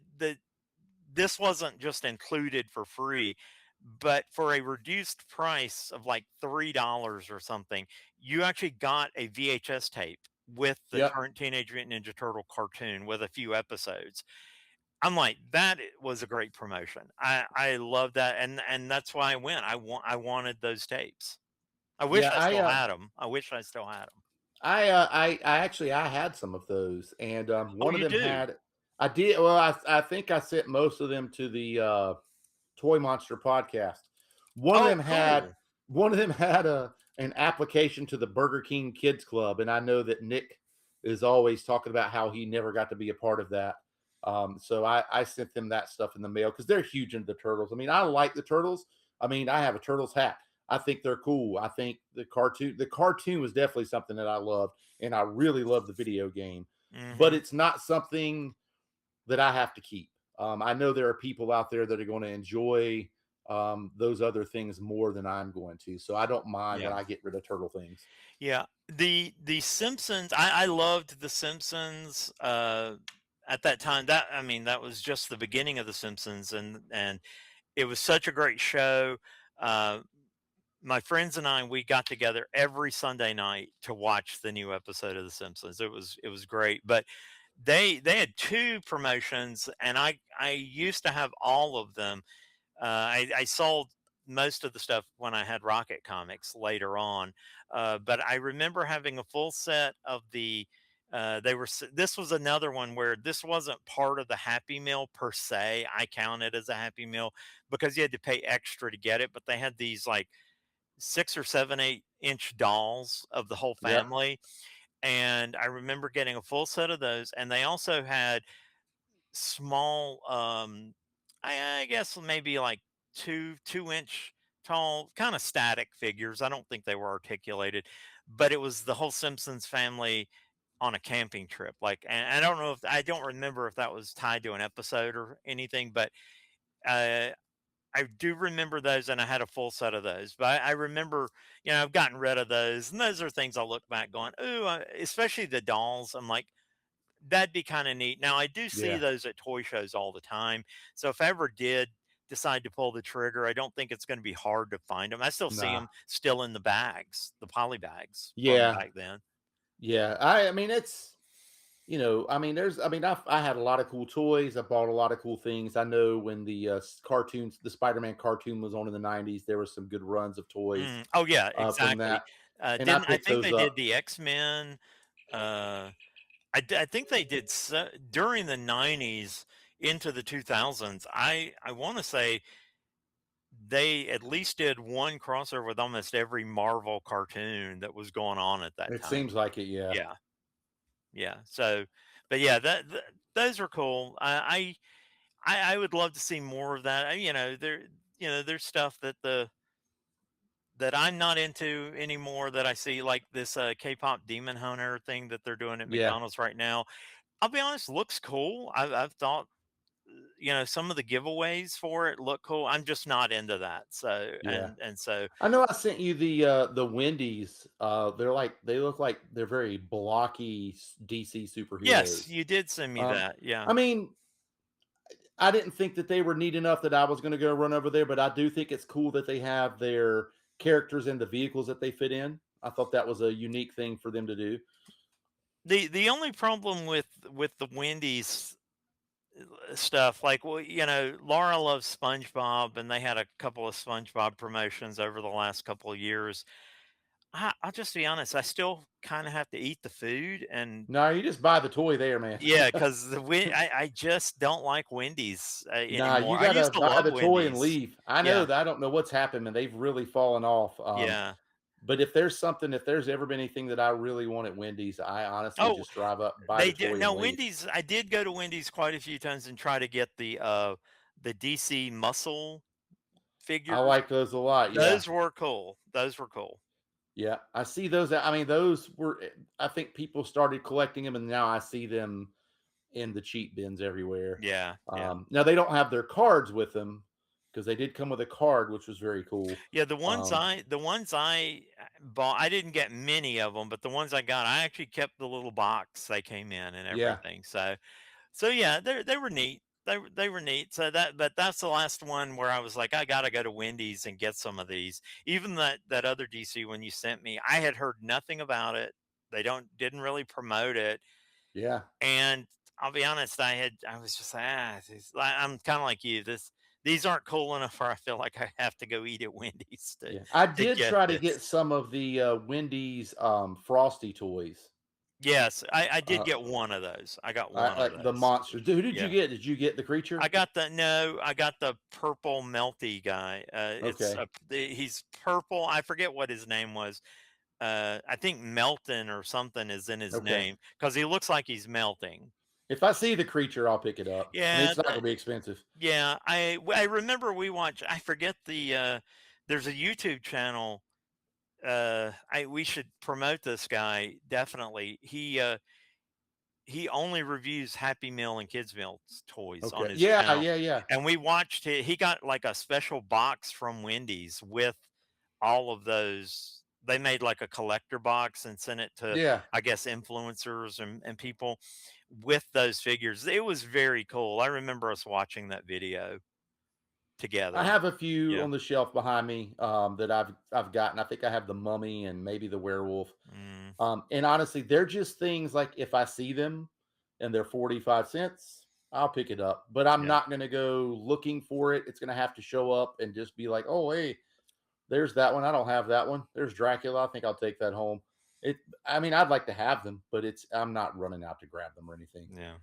Speaker 2: this wasn't just included for free, but for a reduced price of like $3 or something, you actually got a VHS tape with the
Speaker 1: yep.
Speaker 2: current Teenage Mutant Ninja Turtle cartoon with a few episodes. I'm like, that was a great promotion. I love that, and that's why I went. I wanted those tapes. I wish
Speaker 1: Yeah,
Speaker 2: I still had them. I wish I still had them.
Speaker 1: I actually I had some of those, and
Speaker 2: Oh,
Speaker 1: one of
Speaker 2: you
Speaker 1: them
Speaker 2: do?
Speaker 1: had. I did well. I think I sent most of them to the Toy Monster podcast. One of
Speaker 2: Oh,
Speaker 1: them had
Speaker 2: cool.
Speaker 1: one of them had a an application to the Burger King Kids Club, and I know that Nick is always talking about how he never got to be a part of that. So I sent them that stuff in the mail because they're huge into the turtles. I mean, I like the turtles. I mean, I have a turtles hat. I think they're cool. I think the cartoon was definitely something that I loved, and I really love the video game. But
Speaker 2: Hmm.
Speaker 1: it's not something that I have to keep. I know there are people out there that are going to enjoy those other things more than I'm going to. So I don't mind when
Speaker 2: Yeah.
Speaker 1: I get rid of turtle things.
Speaker 2: Yeah. The Simpsons, I loved the Simpsons at that time. That I mean, that was just the beginning of the Simpsons, and it was such a great show. Uh my friends and I, we got together every Sunday night to watch the new episode of The Simpsons. It was great. But they had two promotions, and I used to have all of them. I sold most of the stuff when I had Rocket Comics later on, but I remember having a full set of the. This was another one where this wasn't part of the Happy Meal per se. I count it as a Happy Meal because you had to pay extra to get it, but they had these like 6 or 7, 8-inch dolls of the whole
Speaker 1: Yep.
Speaker 2: family. And I remember getting a full set of those. And they also had small, I guess maybe like 2 inch tall, kind of static figures. I don't think they were articulated, but it was the whole Simpsons family on a camping trip. Like, and I don't remember if that was tied to an episode or anything, but uh, I do remember those, and I had a full set of those. But I remember, I've gotten rid of those, and those are things I look back going, "Ooh," especially the dolls. I'm like, that'd be kind of neat. Now I do see
Speaker 1: Yeah.
Speaker 2: those at toy shows all the time, so if I ever did decide to pull the trigger, I don't think it's going to be hard to find them. I still see
Speaker 1: Nah.
Speaker 2: them still in the bags, the poly bags from
Speaker 1: Yeah.
Speaker 2: back then.
Speaker 1: Yeah. I mean, it's. I mean, I had a lot of cool toys. I bought a lot of cool things. I know when cartoons, the Spider-Man cartoon was on in the '90s, there were some good runs of toys
Speaker 2: Oh yeah,
Speaker 1: from
Speaker 2: exactly.
Speaker 1: that, and I
Speaker 2: Didn't I
Speaker 1: picked
Speaker 2: think
Speaker 1: those
Speaker 2: they did
Speaker 1: up.
Speaker 2: the X-Men? Uh, I think they did during the '90s into the 2000s. I want to say they at least did one crossover with almost every Marvel cartoon that was going on at that
Speaker 1: It
Speaker 2: time.
Speaker 1: seems like it, yeah,
Speaker 2: Yeah, yeah. So, but yeah, those are cool. I would love to see more of that. There's stuff that I'm not into anymore that I see, like this K-pop Demon Hunter thing that they're doing at
Speaker 1: yeah,
Speaker 2: McDonald's right now. I'll be honest, looks cool. I've thought, some of the giveaways for it look cool. I'm just not into that. So
Speaker 1: yeah.
Speaker 2: and so
Speaker 1: I know I sent you the Wendy's. They look like they're very blocky DC
Speaker 2: yes,
Speaker 1: superheroes.
Speaker 2: you did send me
Speaker 1: Um,
Speaker 2: that. Yeah.
Speaker 1: I mean, I didn't think that they were neat enough that I was going to go run over there, but I do think it's cool that they have their characters and the vehicles that they fit in. I thought that was a unique thing for them to do.
Speaker 2: The only problem with the Wendy's stuff, like, well, Laura loves SpongeBob, and they had a couple of SpongeBob promotions over the last couple of years. I'll just be honest, I still kind of have to eat the food, and
Speaker 1: No, you just buy the toy there, man.
Speaker 2: yeah, because I just don't like Wendy's
Speaker 1: Nah, you
Speaker 2: anymore. I
Speaker 1: gotta
Speaker 2: used to
Speaker 1: buy
Speaker 2: love
Speaker 1: the toy and
Speaker 2: Wendy's.
Speaker 1: leave. I know
Speaker 2: Yeah,
Speaker 1: that I don't know what's happened, and they've really fallen off.
Speaker 2: yeah.
Speaker 1: But if there's ever been anything that I really want at Wendy's, I honestly
Speaker 2: Oh,
Speaker 1: just drive up, buy
Speaker 2: they
Speaker 1: the
Speaker 2: did.
Speaker 1: toy, and
Speaker 2: No,
Speaker 1: leave.
Speaker 2: Wendy's. I did go to Wendy's quite a few times and try to get the DC muscle
Speaker 1: I
Speaker 2: figures.
Speaker 1: like those a lot. Yeah,
Speaker 2: Those were cool. Those were cool.
Speaker 1: yeah. I see those. I mean, those were. I think people started collecting them, and now I see them in the cheap bins everywhere.
Speaker 2: Yeah, yeah.
Speaker 1: Now they don't have their cards with them because they did come with a card, which was very cool.
Speaker 2: Yeah, the ones
Speaker 1: Um,
Speaker 2: I bought, I didn't get many of them, but the ones I got, I actually kept the little box they came in and
Speaker 1: yeah,
Speaker 2: everything. So yeah, they were neat. They were neat. But that's the last one where I was like, I gotta go to Wendy's and get some of these. Even that other DC one you sent me, I had heard nothing about it. They didn't really promote it,
Speaker 1: yeah.
Speaker 2: and I'll be honest, I was just I'm kind of like you. These aren't cool enough where I feel like I have to go eat at Wendy's to
Speaker 1: Yeah, I
Speaker 2: to
Speaker 1: did
Speaker 2: get
Speaker 1: try to
Speaker 2: this.
Speaker 1: get some of the, Wendy's, Frosty toys.
Speaker 2: Yes, I did
Speaker 1: Uh,
Speaker 2: get one of those. I got
Speaker 1: I
Speaker 2: one of
Speaker 1: like the
Speaker 2: those.
Speaker 1: monsters. Dude, who did you
Speaker 2: Yeah.
Speaker 1: get? Did you get the
Speaker 2: I
Speaker 1: creature?
Speaker 2: got the no, I got the purple melty guy.
Speaker 1: Okay.
Speaker 2: He's purple. I forget what his name was. I think Melton or something is in his
Speaker 1: Okay.
Speaker 2: name because he looks like he's melting.
Speaker 1: If I see the creature, I'll pick it up. I mean,
Speaker 2: Yeah,
Speaker 1: it's not gonna be expensive.
Speaker 2: yeah. I remember we watched. I forget the. There's a YouTube channel. I We should promote this guy definitely. He only reviews Happy Meal and Kids Meal toys on
Speaker 1: Okay.
Speaker 2: his
Speaker 1: Yeah,
Speaker 2: channel,
Speaker 1: yeah, yeah.
Speaker 2: and we watched it. He got like a special box from Wendy's with all of those. They made like a collector box and sent it to,
Speaker 1: Yeah.
Speaker 2: I guess, influencers and people with those figures. It was very cool. I remember us watching that video
Speaker 1: I
Speaker 2: together.
Speaker 1: have a few
Speaker 2: Yeah.
Speaker 1: on the shelf behind me, that I've gotten. I think I have the mummy and maybe the werewolf.
Speaker 2: Mm,
Speaker 1: And honestly, they're just things like if I see them and they're 45 cents, I'll pick it up. But I'm
Speaker 2: yeah.
Speaker 1: not gonna go looking for it. It's gonna have to show up and just be like, oh hey, there's that one. I don't have that one. There's Dracula. I think I'll take that home. It I mean, I'd like to have them, but I'm not running out to grab them or anything.
Speaker 2: Yeah.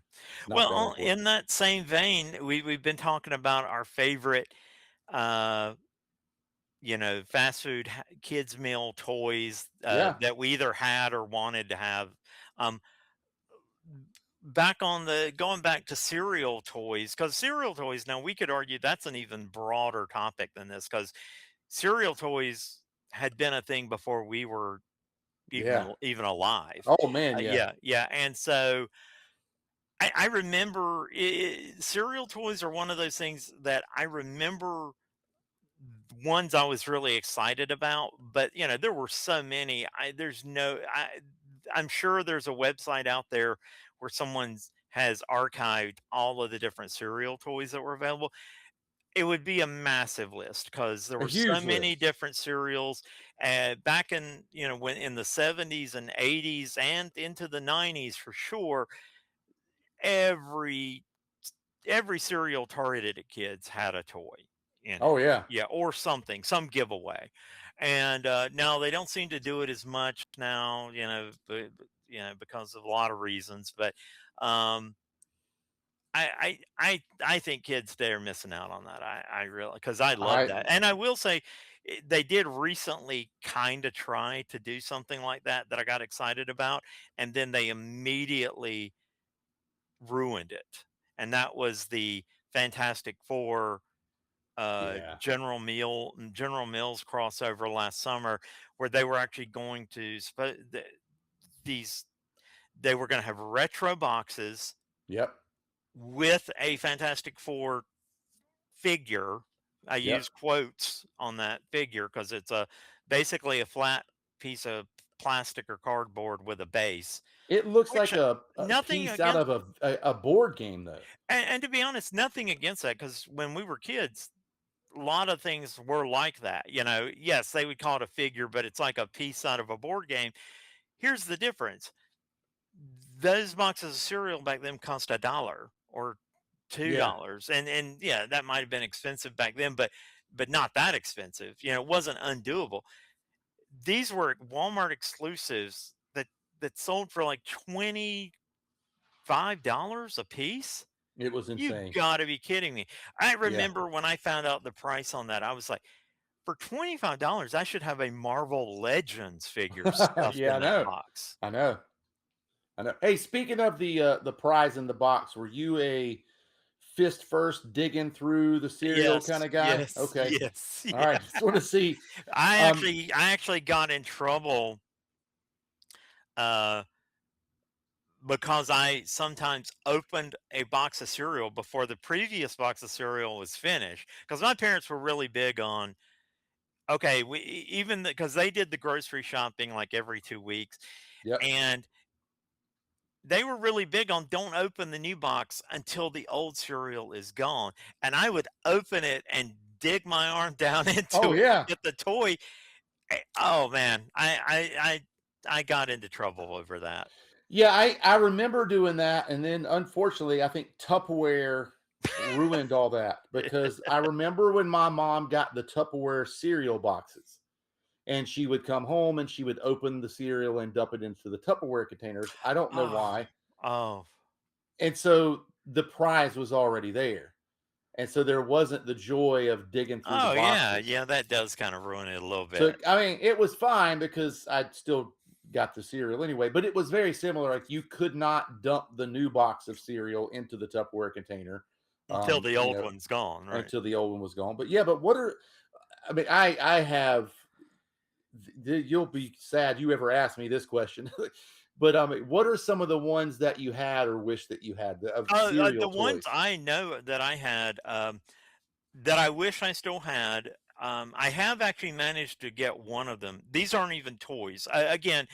Speaker 1: Not
Speaker 2: Well,
Speaker 1: going for it.
Speaker 2: in that same vein, we've been talking about our favorite uh fast food kids meal toys
Speaker 1: Yeah.
Speaker 2: that we either had or wanted to have. Um Back on the going back to cereal toys, because cereal toys, now we could argue that's an even broader topic than this, because cereal toys had been a thing before we were
Speaker 1: Yeah.
Speaker 2: even alive.
Speaker 1: Oh man, yeah.
Speaker 2: Yeah, yeah. And so I remember cereal toys are one of those things that I remember, ones I was really excited about, but there were so many. I'm sure there's a website out there where someone's has archived all of the different cereal toys that were available. It would be a massive list because there
Speaker 1: A
Speaker 2: were so
Speaker 1: huge
Speaker 2: many
Speaker 1: list.
Speaker 2: different cereals. Back in when in the 70s and 80s and into the 90s for sure. every every cereal targeted at kids had a toy in it.
Speaker 1: Oh yeah.
Speaker 2: Yeah, or something, some giveaway. And now they don't seem to do it as much now, because of a lot of reasons. But um, I think kids today are missing out on that. I really, because I love
Speaker 1: I
Speaker 2: that, and I will say they did recently kind of try to do something like that I got excited about, and then they immediately ruined it, and that was the Fantastic Four
Speaker 1: yeah.
Speaker 2: General Mills crossover last summer, where they were actually going to these they were going to have retro boxes
Speaker 1: Yep.
Speaker 2: with a Fantastic Four figure. I use
Speaker 1: Yep.
Speaker 2: quotes on that figure because it's a basically a flat piece of plastic or cardboard with a base,
Speaker 1: It looks
Speaker 2: which
Speaker 1: like a
Speaker 2: nothing
Speaker 1: piece out
Speaker 2: against.
Speaker 1: of a board game though.
Speaker 2: And to be honest, nothing against that, because when we were kids, a lot of things were like that. Yes, they would call it a figure, but it's like a piece out of a board game. Here's the difference: those boxes of cereal back then cost $1 or two
Speaker 1: Yeah.
Speaker 2: dollars, and yeah, that might have been expensive back then, but not that expensive. It wasn't undoable. These were Walmart exclusives that sold for like $25 a piece.
Speaker 1: It was
Speaker 2: You
Speaker 1: insane.
Speaker 2: gotta be kidding me. I
Speaker 1: Yeah.
Speaker 2: remember when I found out the price on that, I was like, for $25, I should have a Marvel Legends figure stuffed
Speaker 1: Yeah,
Speaker 2: in
Speaker 1: I
Speaker 2: that
Speaker 1: know.
Speaker 2: box.
Speaker 1: I know. I know. Hey, speaking of the prize in the box, were you a fist first digging through the cereal kind
Speaker 2: Yes,
Speaker 1: of guy?
Speaker 2: yes,
Speaker 1: Okay.
Speaker 2: yes,
Speaker 1: All right.
Speaker 2: yeah.
Speaker 1: Just want to see.
Speaker 2: I
Speaker 1: Um,
Speaker 2: actually I actually got in trouble, uh, because I sometimes opened a box of cereal before the previous box of cereal was finished. Because my parents were really big on, okay, even because they did the grocery shopping like every 2 weeks,
Speaker 1: yep.
Speaker 2: and they were really big on don't open the new box until the old cereal is gone. And I would open it and dig my arm down
Speaker 1: Oh
Speaker 2: into it to
Speaker 1: yeah.
Speaker 2: get the toy. Oh man, I got into trouble over that.
Speaker 1: Yeah, I remember doing that, and then unfortunately, I think Tupperware ruined all that because I remember when my mom got the Tupperware cereal boxes, and she would come home and she would open the cereal and dump it into the Tupperware containers. I don't know
Speaker 2: Oh,
Speaker 1: why.
Speaker 2: oh,
Speaker 1: And so the prize was already there. And so there wasn't the joy of digging through the
Speaker 2: oh yeah,
Speaker 1: boxes.
Speaker 2: yeah. That does kind of ruin it a little
Speaker 1: So
Speaker 2: bit.
Speaker 1: I mean, it was fine because I still got the cereal anyway, but it was very similar. Like you could not dump the new box of cereal into the Tupperware container,
Speaker 2: Until the
Speaker 1: you
Speaker 2: old
Speaker 1: know,
Speaker 2: one's gone, right?
Speaker 1: until the old one was gone. But yeah, but what are I mean, I have you'll be sad you ever asked me this question. But what are some of the ones that you had or wish that you had of
Speaker 2: The
Speaker 1: cereal
Speaker 2: ones
Speaker 1: toys?
Speaker 2: I know that I had, that I wish I still had. I have actually managed to get one of them. These aren't even toys. Again,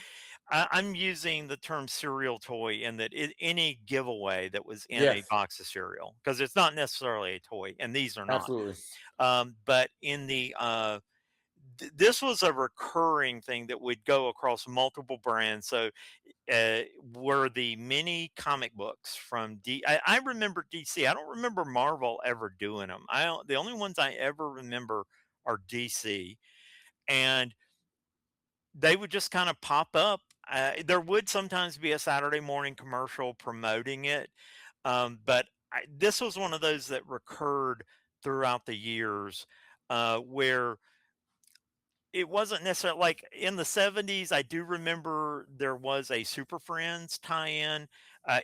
Speaker 2: I'm using the term cereal toy in that any giveaway that was in a
Speaker 1: Yes,
Speaker 2: box of cereal, because it's not necessarily a toy, and these are not.
Speaker 1: absolutely.
Speaker 2: But in the this was a recurring thing that would go across multiple brands. So uh, were the mini comic books from I remember DC. I don't remember Marvel ever doing them. I don't, the only ones I ever remember are DC, and they would just kind of pop up. There would sometimes be a Saturday morning commercial promoting it, but this was one of those that recurred throughout the years, where it wasn't necessarily like in the 70s. I do remember there was a Super Friends tie-in,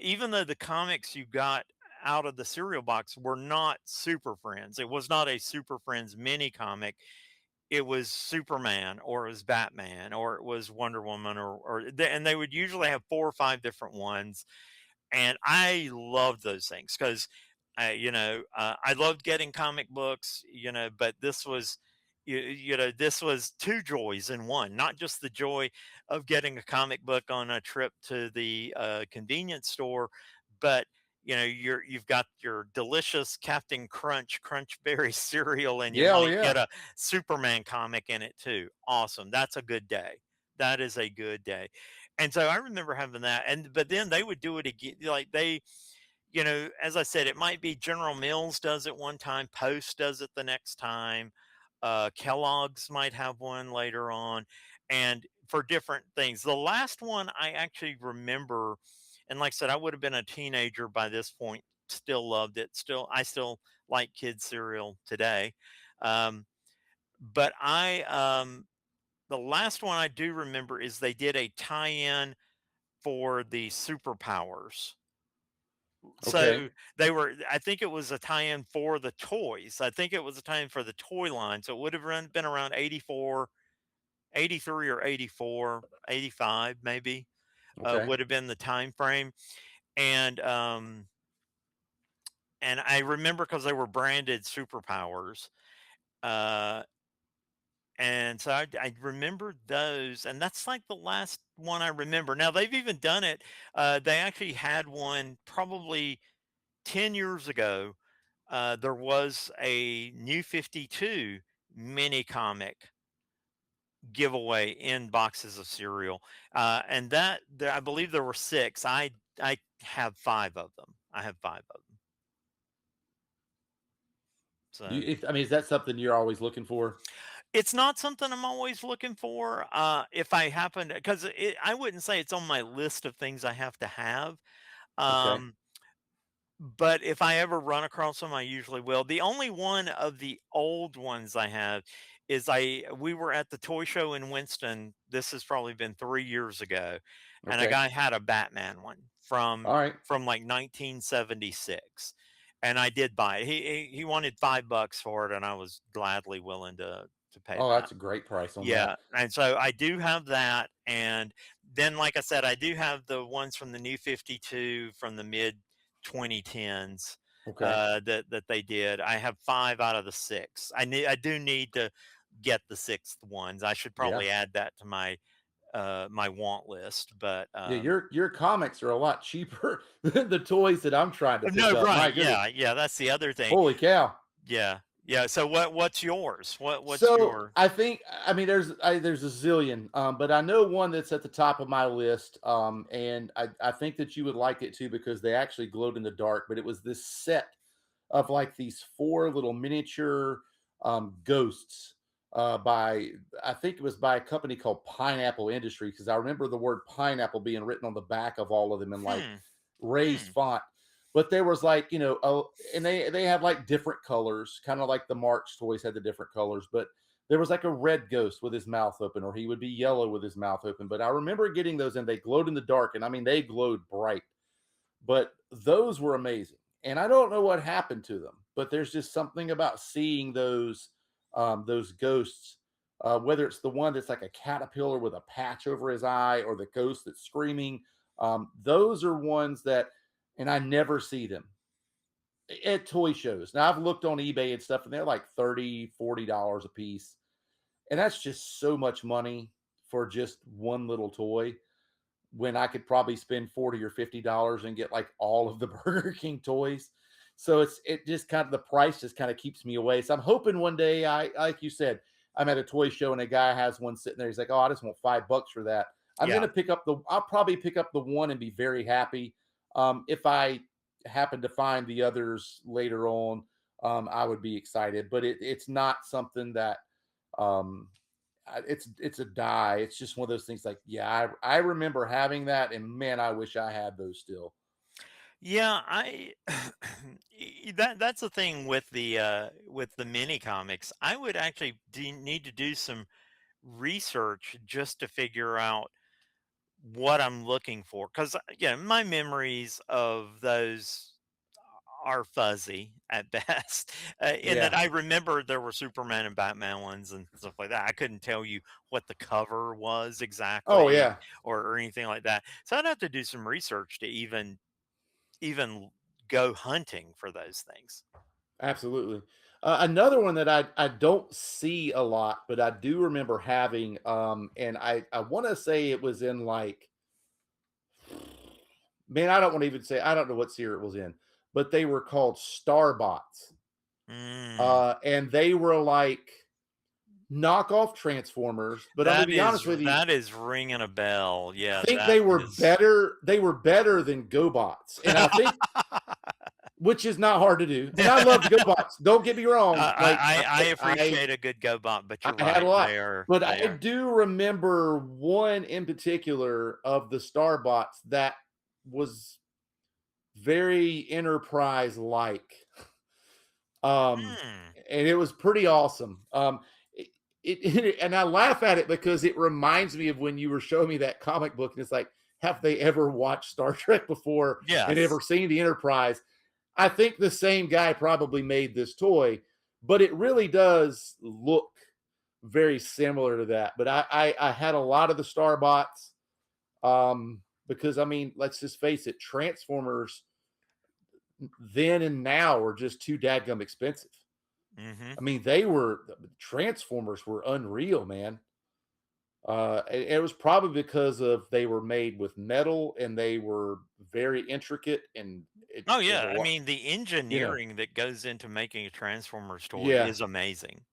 Speaker 2: even though the comics you got out of the cereal box were not Super Friends. It was not a Super Friends mini comic. It was Superman, or it was Batman, or it was Wonder Woman, and they would usually have 4 or 5 different ones, and I loved those things because, I loved getting comic books, but this was, this was two joys in one, not just the joy of getting a comic book on a trip to the convenience store, but you've got your delicious Captain Crunch Berry cereal, and you
Speaker 1: Yeah, oh
Speaker 2: might get
Speaker 1: yeah.
Speaker 2: a Superman comic in it too. Awesome. That's a good day. That is a good day. And so I remember having that, but then they would do it again. Like as I said, it might be General Mills does it one time, Post does it the next time, Kellogg's might have one later on, and for different things. The last one I actually remember, and like I said, I would have been a teenager by this point, still loved it. I still like kids cereal today. Um, but the last one I do remember is they did a tie-in for the superpowers.
Speaker 1: Okay.
Speaker 2: So I think it was a tie-in for the toys. I think it was a tie-in for the toy line. So it would have been around 84, 83 or 84, 85 maybe,
Speaker 1: Okay.
Speaker 2: would have been the time frame. And, and I remember because they were branded superpowers. Uh, and so I remember those, and that's like the last one I remember. Now they've even done it. They actually had one probably 10 years ago. There was a New 52 mini comic giveaway in boxes of cereal. And I believe there were six. I have five of them. I have five of them. So
Speaker 1: I mean, is that something you're always looking for?
Speaker 2: it's not something I'm always looking for. If I happen to, because I wouldn't say it's on my list of things I have to have.
Speaker 1: Okay.
Speaker 2: Um, but if I ever run across them, I usually will. The only one of the old ones I have is we were at the toy show in Winston. This has probably been 3 years ago, and a
Speaker 1: Okay.
Speaker 2: guy had a Batman one
Speaker 1: All right.
Speaker 2: from like 1976, and I did buy it. He wanted $5 for it, and I was gladly willing to pay
Speaker 1: Oh,
Speaker 2: that.
Speaker 1: that's a great price on that.
Speaker 2: Yeah, and so I do have that, and then, like I said, I do have the ones from the New 52 from the mid 2010s,
Speaker 1: Okay.
Speaker 2: that they did. I have 5 out of the 6. I do need to get the 6th ones. I should
Speaker 1: Yeah.
Speaker 2: probably add that to my want list, but,
Speaker 1: Yeah, your comics are a lot cheaper than the toys that I'm trying to pick
Speaker 2: no,
Speaker 1: up.
Speaker 2: right,
Speaker 1: My goodness.
Speaker 2: yeah, that's the other thing.
Speaker 1: Holy cow.
Speaker 2: Yeah, yeah, so what's yours? What's
Speaker 1: So
Speaker 2: your
Speaker 1: I think, I mean, there's a zillion, but I know one that's at the top of my list, and I think that you would like it too because they actually glowed in the dark. But it was this set of like these four little miniature ghosts, by, I think it was by a company called Pineapple Industry, because I remember the word pineapple being written on the back of all of them in like
Speaker 2: hmm,
Speaker 1: raised
Speaker 2: hmm,
Speaker 1: font. But there was like, and they had like different colors, kind of like the March toys had the different colors. But there was like a red ghost with his mouth open, or he would be yellow with his mouth open. But I remember getting those, and they glowed in the dark, and I mean they glowed bright. But those were amazing, and I don't know what happened to them, but there's just something about seeing those ghosts, whether it's the one that's like a caterpillar with a patch over his eye, or the ghost that's screaming. Those are ones that, and I never see them at toy shows. Now I've looked on eBay and stuff, and they're like $30, $40 a piece, and that's just so much money for just one little toy, when I could probably spend $40 or $50 and get like all of the Burger King toys. So it just kind of, the price just kind of keeps me away. So I'm hoping one day, I like you said, I'm at a toy show and a guy has one sitting there. He's like, "Oh, I just want $5 for that."
Speaker 2: yeah.
Speaker 1: I'll probably pick up the one and be very happy. If I happen to find the others later on, I would be excited. But it's not something that, um, it's a die. It's just one of those things like, yeah, I remember having that, and man, I wish I had those still.
Speaker 2: Yeah, that's the thing with the mini comics. I would actually need to do some research just to figure out what I'm looking for, because yeah, my memories of those are fuzzy at best. In that
Speaker 1: Yeah.
Speaker 2: I remember there were Superman and Batman ones and stuff like that. I couldn't tell you what the cover was
Speaker 1: Oh
Speaker 2: exactly,
Speaker 1: yeah,
Speaker 2: or anything like that. So I'd have to do some research to even go hunting for those things.
Speaker 1: absolutely. Another one that I don't see a lot, but I do remember having, and I want to say it was in like, man, I don't want to even say, I don't know what series it was in, but they were called Starbots,
Speaker 2: Mm,
Speaker 1: and they were like knockoff Transformers. But I'm gonna be honest with you,
Speaker 2: that is ringing a bell.
Speaker 1: I
Speaker 2: Yeah,
Speaker 1: think
Speaker 2: that
Speaker 1: they were
Speaker 2: is.
Speaker 1: better. They were better than GoBots, and I think which is not hard to do. And I loved GoBots. Don't get me wrong. Like
Speaker 2: I appreciate a good GoBot, but you're
Speaker 1: I had a
Speaker 2: right.
Speaker 1: lot, but
Speaker 2: They
Speaker 1: I
Speaker 2: are.
Speaker 1: do remember one in particular of the Starbots that was very Enterprise like. Um,
Speaker 2: Hmm.
Speaker 1: and it was pretty awesome. And I laugh at it because it reminds me of when you were showing me that comic book, and it's like, have they ever watched Star Trek before and
Speaker 2: Yes.
Speaker 1: ever seen the Enterprise? I think the same guy probably made this toy, but it really does look very similar to that. But I had a lot of the Starbots, because I mean, let's just face it, Transformers then and now are just too dadgum expensive.
Speaker 2: Hmm.
Speaker 1: I mean, Transformers were unreal, man. It was probably because of they were made with metal and they were very intricate, and
Speaker 2: Oh
Speaker 1: there's a
Speaker 2: yeah. I
Speaker 1: lot,
Speaker 2: mean, the
Speaker 1: you know.
Speaker 2: engineering that goes into making a Transformers toy
Speaker 1: Yeah.
Speaker 2: is amazing.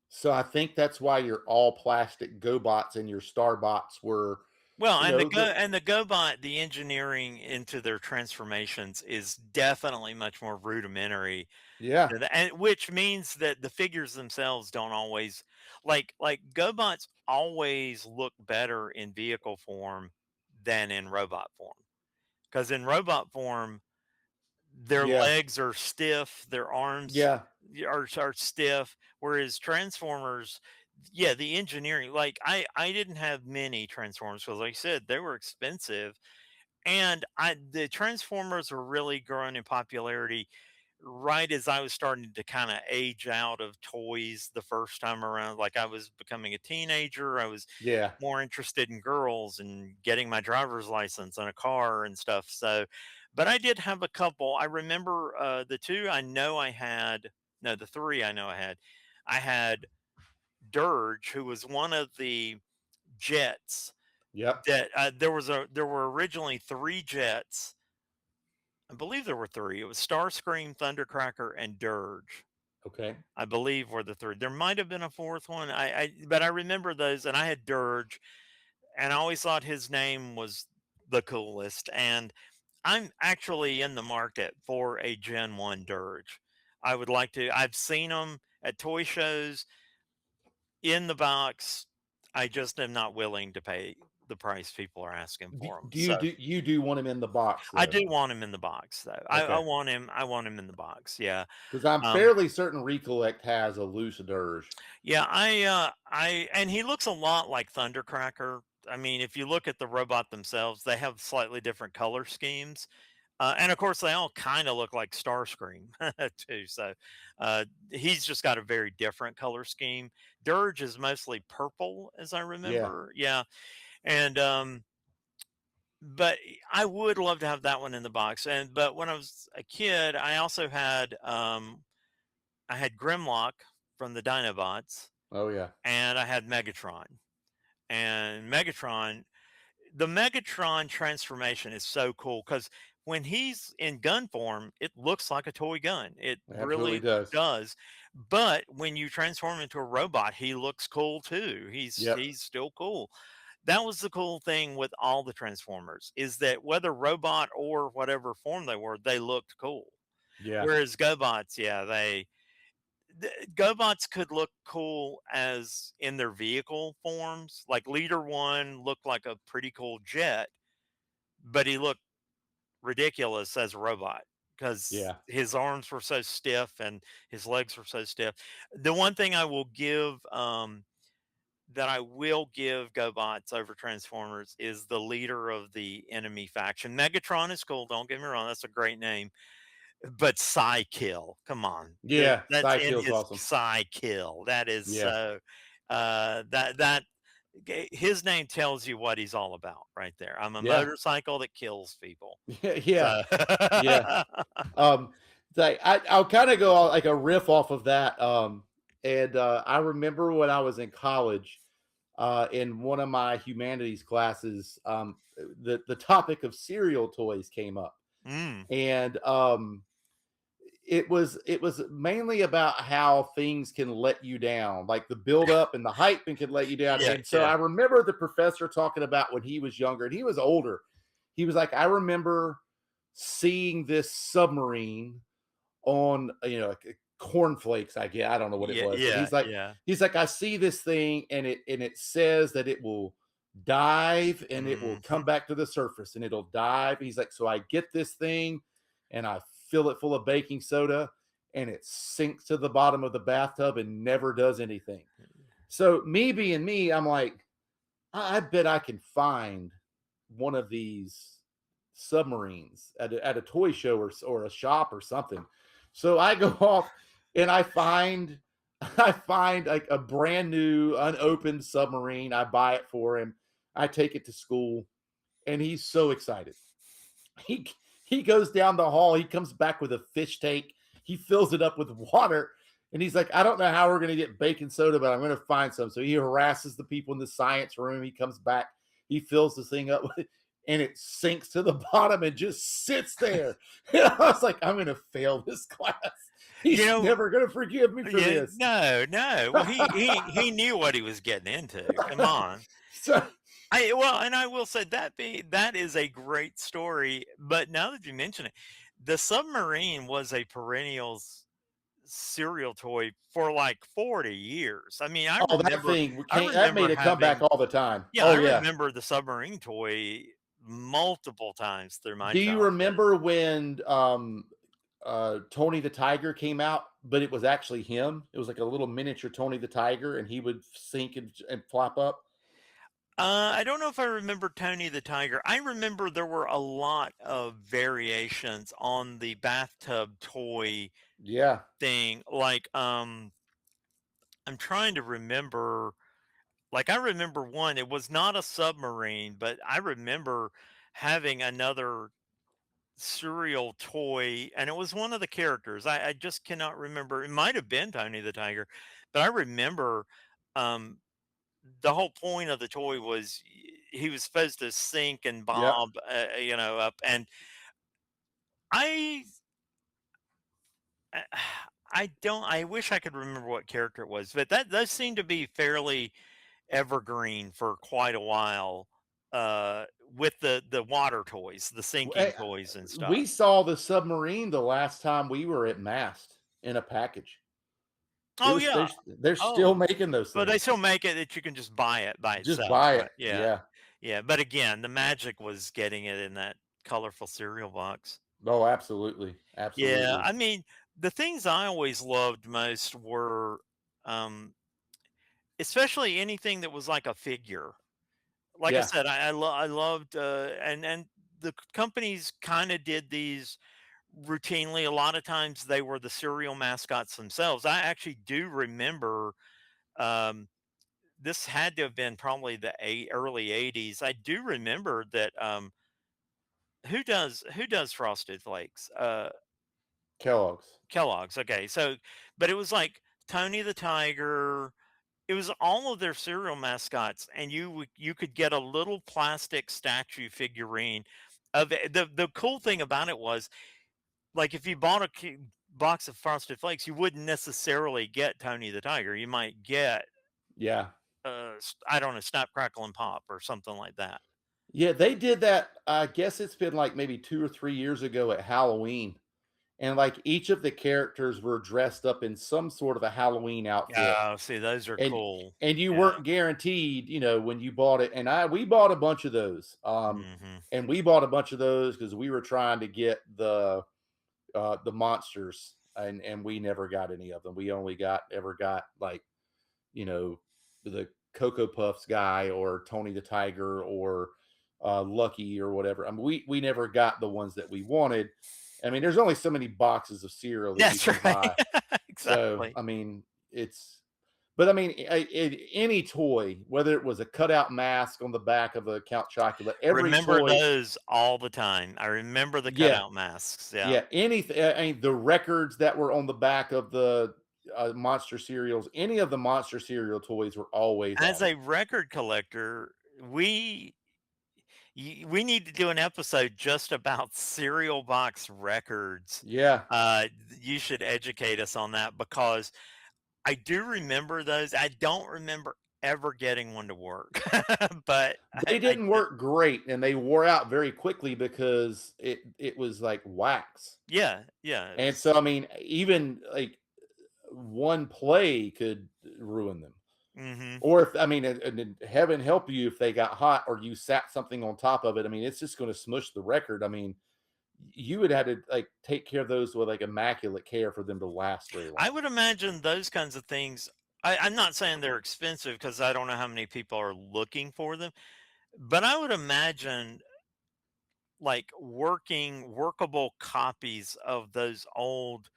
Speaker 1: So I think that's why your all plastic GoBots and your Starbots were,
Speaker 2: Well,
Speaker 1: you know,
Speaker 2: and the GoBot, the engineering into their transformations is definitely much more rudimentary
Speaker 1: yeah,
Speaker 2: and which means that the figures themselves don't always like GoBots always look better in vehicle form than in robot form. Because in robot form, their
Speaker 1: yeah,
Speaker 2: legs are stiff, their arms
Speaker 1: yeah,
Speaker 2: are stiff, whereas Transformers, yeah, the engineering, like I didn't have many Transformers because, like I said, they were expensive, and the Transformers were really growing in popularity right as I was starting to kind of age out of toys the first time around. Like I was becoming a teenager, I was
Speaker 1: yeah.
Speaker 2: more interested in girls and getting my driver's license and a car and stuff. So, but I did have a couple. I remember the two I know I had, no, the three I know I had. I had Dirge, who was one of the jets
Speaker 1: Yep.
Speaker 2: that there were originally three jets. I believe there were three. It was Starscream, Thundercracker, and Dirge.
Speaker 1: Okay.
Speaker 2: I believe were the three. There might have been a fourth one. But I remember those, and I had Dirge, and I always thought his name was the coolest. And I'm actually in the market for a Gen 1 Dirge. I would like to. I've seen them at toy shows in the box. I just am not willing to pay the price people are asking
Speaker 1: Do,
Speaker 2: for them.
Speaker 1: do you
Speaker 2: So
Speaker 1: do you do want him in the box
Speaker 2: I
Speaker 1: though?
Speaker 2: do want him in the box, though. I
Speaker 1: Okay.
Speaker 2: want him. I want him in the box. Yeah.
Speaker 1: Because I'm
Speaker 2: Um,
Speaker 1: fairly certain Recollect has a loose Dirge.
Speaker 2: Yeah, and he looks a lot like Thundercracker. I mean, if you look at the robot themselves, they have slightly different color schemes. And of course, they all kind of look like Starscream too. So he's just got a very different color scheme. Dirge is mostly purple, as I
Speaker 1: Yeah.
Speaker 2: remember. Yeah, and but I would love to have that one in the box. And but when I was a kid, I had Grimlock from the Dinobots,
Speaker 1: Oh yeah.
Speaker 2: and I had Megatron. And the Megatron transformation is so cool because when he's in gun form, it looks like a toy gun. It
Speaker 1: It absolutely
Speaker 2: really
Speaker 1: does.
Speaker 2: does. But when you transform into a robot, he looks cool too.
Speaker 1: Yep.
Speaker 2: He's still cool. That was the cool thing with all the Transformers is that whether robot or whatever form they were, they looked cool.
Speaker 1: Yeah.
Speaker 2: Whereas GoBots, yeah, GoBots could look cool as in their vehicle forms. Like Leader One looked like a pretty cool jet, but he looked ridiculous as a robot because
Speaker 1: Yeah.
Speaker 2: his arms were so stiff and his legs were so stiff. The one thing I will give that I will give GoBots over Transformers is the leader of the enemy faction. Megatron is cool. Don't get me wrong; that's a great name. But Psykill, come on.
Speaker 1: Yeah.
Speaker 2: That's in
Speaker 1: Psykill's
Speaker 2: his
Speaker 1: awesome.
Speaker 2: Psykill. That is
Speaker 1: Yeah.
Speaker 2: so that his name tells you what he's all about right there. I'm a
Speaker 1: Yeah.
Speaker 2: motorcycle that kills people.
Speaker 1: Yeah. Yeah.
Speaker 2: So
Speaker 1: Yeah. Um, like I'll kind of go on like a riff off of that. And I remember when I was in college, in one of my humanities classes, the topic of cereal toys came up,
Speaker 2: mm,
Speaker 1: and it was mainly about how things can let you down, like the build up and the hype and can let you down.
Speaker 2: yeah,
Speaker 1: And so
Speaker 2: yeah.
Speaker 1: I remember the professor talking about when he was younger and he was older. He was like, I remember seeing this submarine on, like cornflakes. I don't know what it
Speaker 2: Yeah,
Speaker 1: was, but
Speaker 2: yeah, yeah.
Speaker 1: he's like, I see this thing, and it says that it will dive and it will come
Speaker 2: Mhm.
Speaker 1: back to the surface and it'll dive. He's like, so I get this thing and I fill it full of baking soda and it sinks to the bottom of the bathtub and never does anything. So me being me, I'm like, I bet I can find one of these submarines at a toy show or a shop or something. So I go off and I find like a brand new unopened submarine. I buy it for him. I take it to school and he's so excited. He he goes down the hall. He comes back with a fish tank. He fills it up with water, and he's like, "I don't know how we're going to get baking soda, but I'm going to find some." So he harasses the people in the science room. He comes back. He fills the thing up, and it sinks to the bottom and just sits there. And I was like, "I'm going to fail this class.
Speaker 2: You
Speaker 1: He's
Speaker 2: know,
Speaker 1: never going to forgive me for
Speaker 2: yeah,
Speaker 1: this."
Speaker 2: no, no. Well, he knew what he was getting into. Come on.
Speaker 1: So
Speaker 2: And I will say that is a great story. But now that you mention it, the submarine was a cereal toy for like 40 years. I mean,
Speaker 1: oh, that thing
Speaker 2: I
Speaker 1: came that made
Speaker 2: remember
Speaker 1: a comeback
Speaker 2: having
Speaker 1: all the time.
Speaker 2: yeah, I
Speaker 1: Oh yeah.
Speaker 2: remember the submarine toy multiple times through my
Speaker 1: Do you
Speaker 2: childhood.
Speaker 1: remember when Tony the Tiger came out, but it was actually him? It was like a little miniature Tony the Tiger, and he would sink and flop up.
Speaker 2: I don't know if I remember Tony the Tiger. I remember there were a lot of variations on the bathtub toy
Speaker 1: Yeah.
Speaker 2: thing. Like, I'm trying to remember. Like, I remember one. It was not a submarine, but I remember having another cereal toy, and it was one of the characters. I just cannot remember. It might have been Tony the Tiger, but I remember. Um, the whole point of the toy was he was supposed to sink and
Speaker 1: Yep.
Speaker 2: bob, up. And I, I I don't. I wish I could remember what character it was, but that does seem to be fairly evergreen for quite a while. With the water toys, the sinking toys and stuff.
Speaker 1: We saw the submarine the last time we were at Mast in a package. It
Speaker 2: Oh
Speaker 1: was
Speaker 2: yeah.
Speaker 1: they're still
Speaker 2: Oh,
Speaker 1: making those
Speaker 2: but they
Speaker 1: things.
Speaker 2: still make it that you can just buy it by
Speaker 1: Just
Speaker 2: itself,
Speaker 1: buy
Speaker 2: right?
Speaker 1: it.
Speaker 2: Yeah,
Speaker 1: Yeah.
Speaker 2: yeah. But again, the magic was getting it in that colorful cereal box.
Speaker 1: Oh, absolutely.
Speaker 2: Yeah,
Speaker 1: Absolutely.
Speaker 2: I mean, the things I always loved most were, um, especially anything that was like a figure. Like I
Speaker 1: Yeah.
Speaker 2: said, I loved, and the companies kind of did these routinely. A lot of times they were the cereal mascots themselves. I actually do remember, um, this had to have been probably the early '80s. I do remember that. Who does Frosted Flakes?
Speaker 1: Kellogg's.
Speaker 2: Kellogg's. Okay, so but it was like Tony the Tiger. It was all of their cereal mascots, and you could get a little plastic statue figurine of it. The cool thing about it was, like, if you bought a box of Frosted Flakes, you wouldn't necessarily get Tony the Tiger. You might get,
Speaker 1: Yeah.
Speaker 2: I don't know, Snap, Crackle, and Pop or something like that.
Speaker 1: Yeah, they did that. I guess it's been like maybe 2 or 3 years ago at Halloween. And like each of the characters were dressed up in some sort of a Halloween outfit.
Speaker 2: Oh, see, those are
Speaker 1: And
Speaker 2: cool.
Speaker 1: and you
Speaker 2: Yeah.
Speaker 1: weren't guaranteed, when you bought it. And we bought a bunch of those.
Speaker 2: Mhm.
Speaker 1: And we bought a bunch of those because we were trying to get the monsters, and we never got any of them. We only got like, you know, the Cocoa Puffs guy or Tony the Tiger or Lucky or whatever. I mean, we never got the ones that we wanted. I mean, there's only so many boxes of cereal that you
Speaker 2: That's
Speaker 1: can
Speaker 2: right.
Speaker 1: buy. So,
Speaker 2: Exactly.
Speaker 1: I mean, but I mean, any toy, whether it was a cutout mask on the back of a Count Chocula, every
Speaker 2: Remember
Speaker 1: toy,
Speaker 2: those all the time. I remember the
Speaker 1: yeah,
Speaker 2: cutout masks, yeah.
Speaker 1: yeah, anything. I mean, the records that were on the back of the monster cereals, any of the monster cereal toys were always
Speaker 2: As
Speaker 1: awesome.
Speaker 2: a record collector, we need to do an episode just about cereal box records.
Speaker 1: Yeah.
Speaker 2: You should educate us on that because I do remember those. I don't remember ever getting one to work. But
Speaker 1: They
Speaker 2: I
Speaker 1: didn't
Speaker 2: did.
Speaker 1: work great, and they wore out very quickly because it was like wax.
Speaker 2: Yeah, yeah, it
Speaker 1: And
Speaker 2: was.
Speaker 1: so, I mean, even like one play could ruin them.
Speaker 2: Mhm.
Speaker 1: Or if, I mean, and then heaven help you if they got hot or you sat something on top of it. I mean, it's just going to smush the record. I mean, you would have to like take care of those with like immaculate care for them to last very
Speaker 2: I
Speaker 1: long.
Speaker 2: would imagine those kinds of things. I'm not saying they're expensive because I don't know how many people are looking for them, but I would imagine like workable copies of those old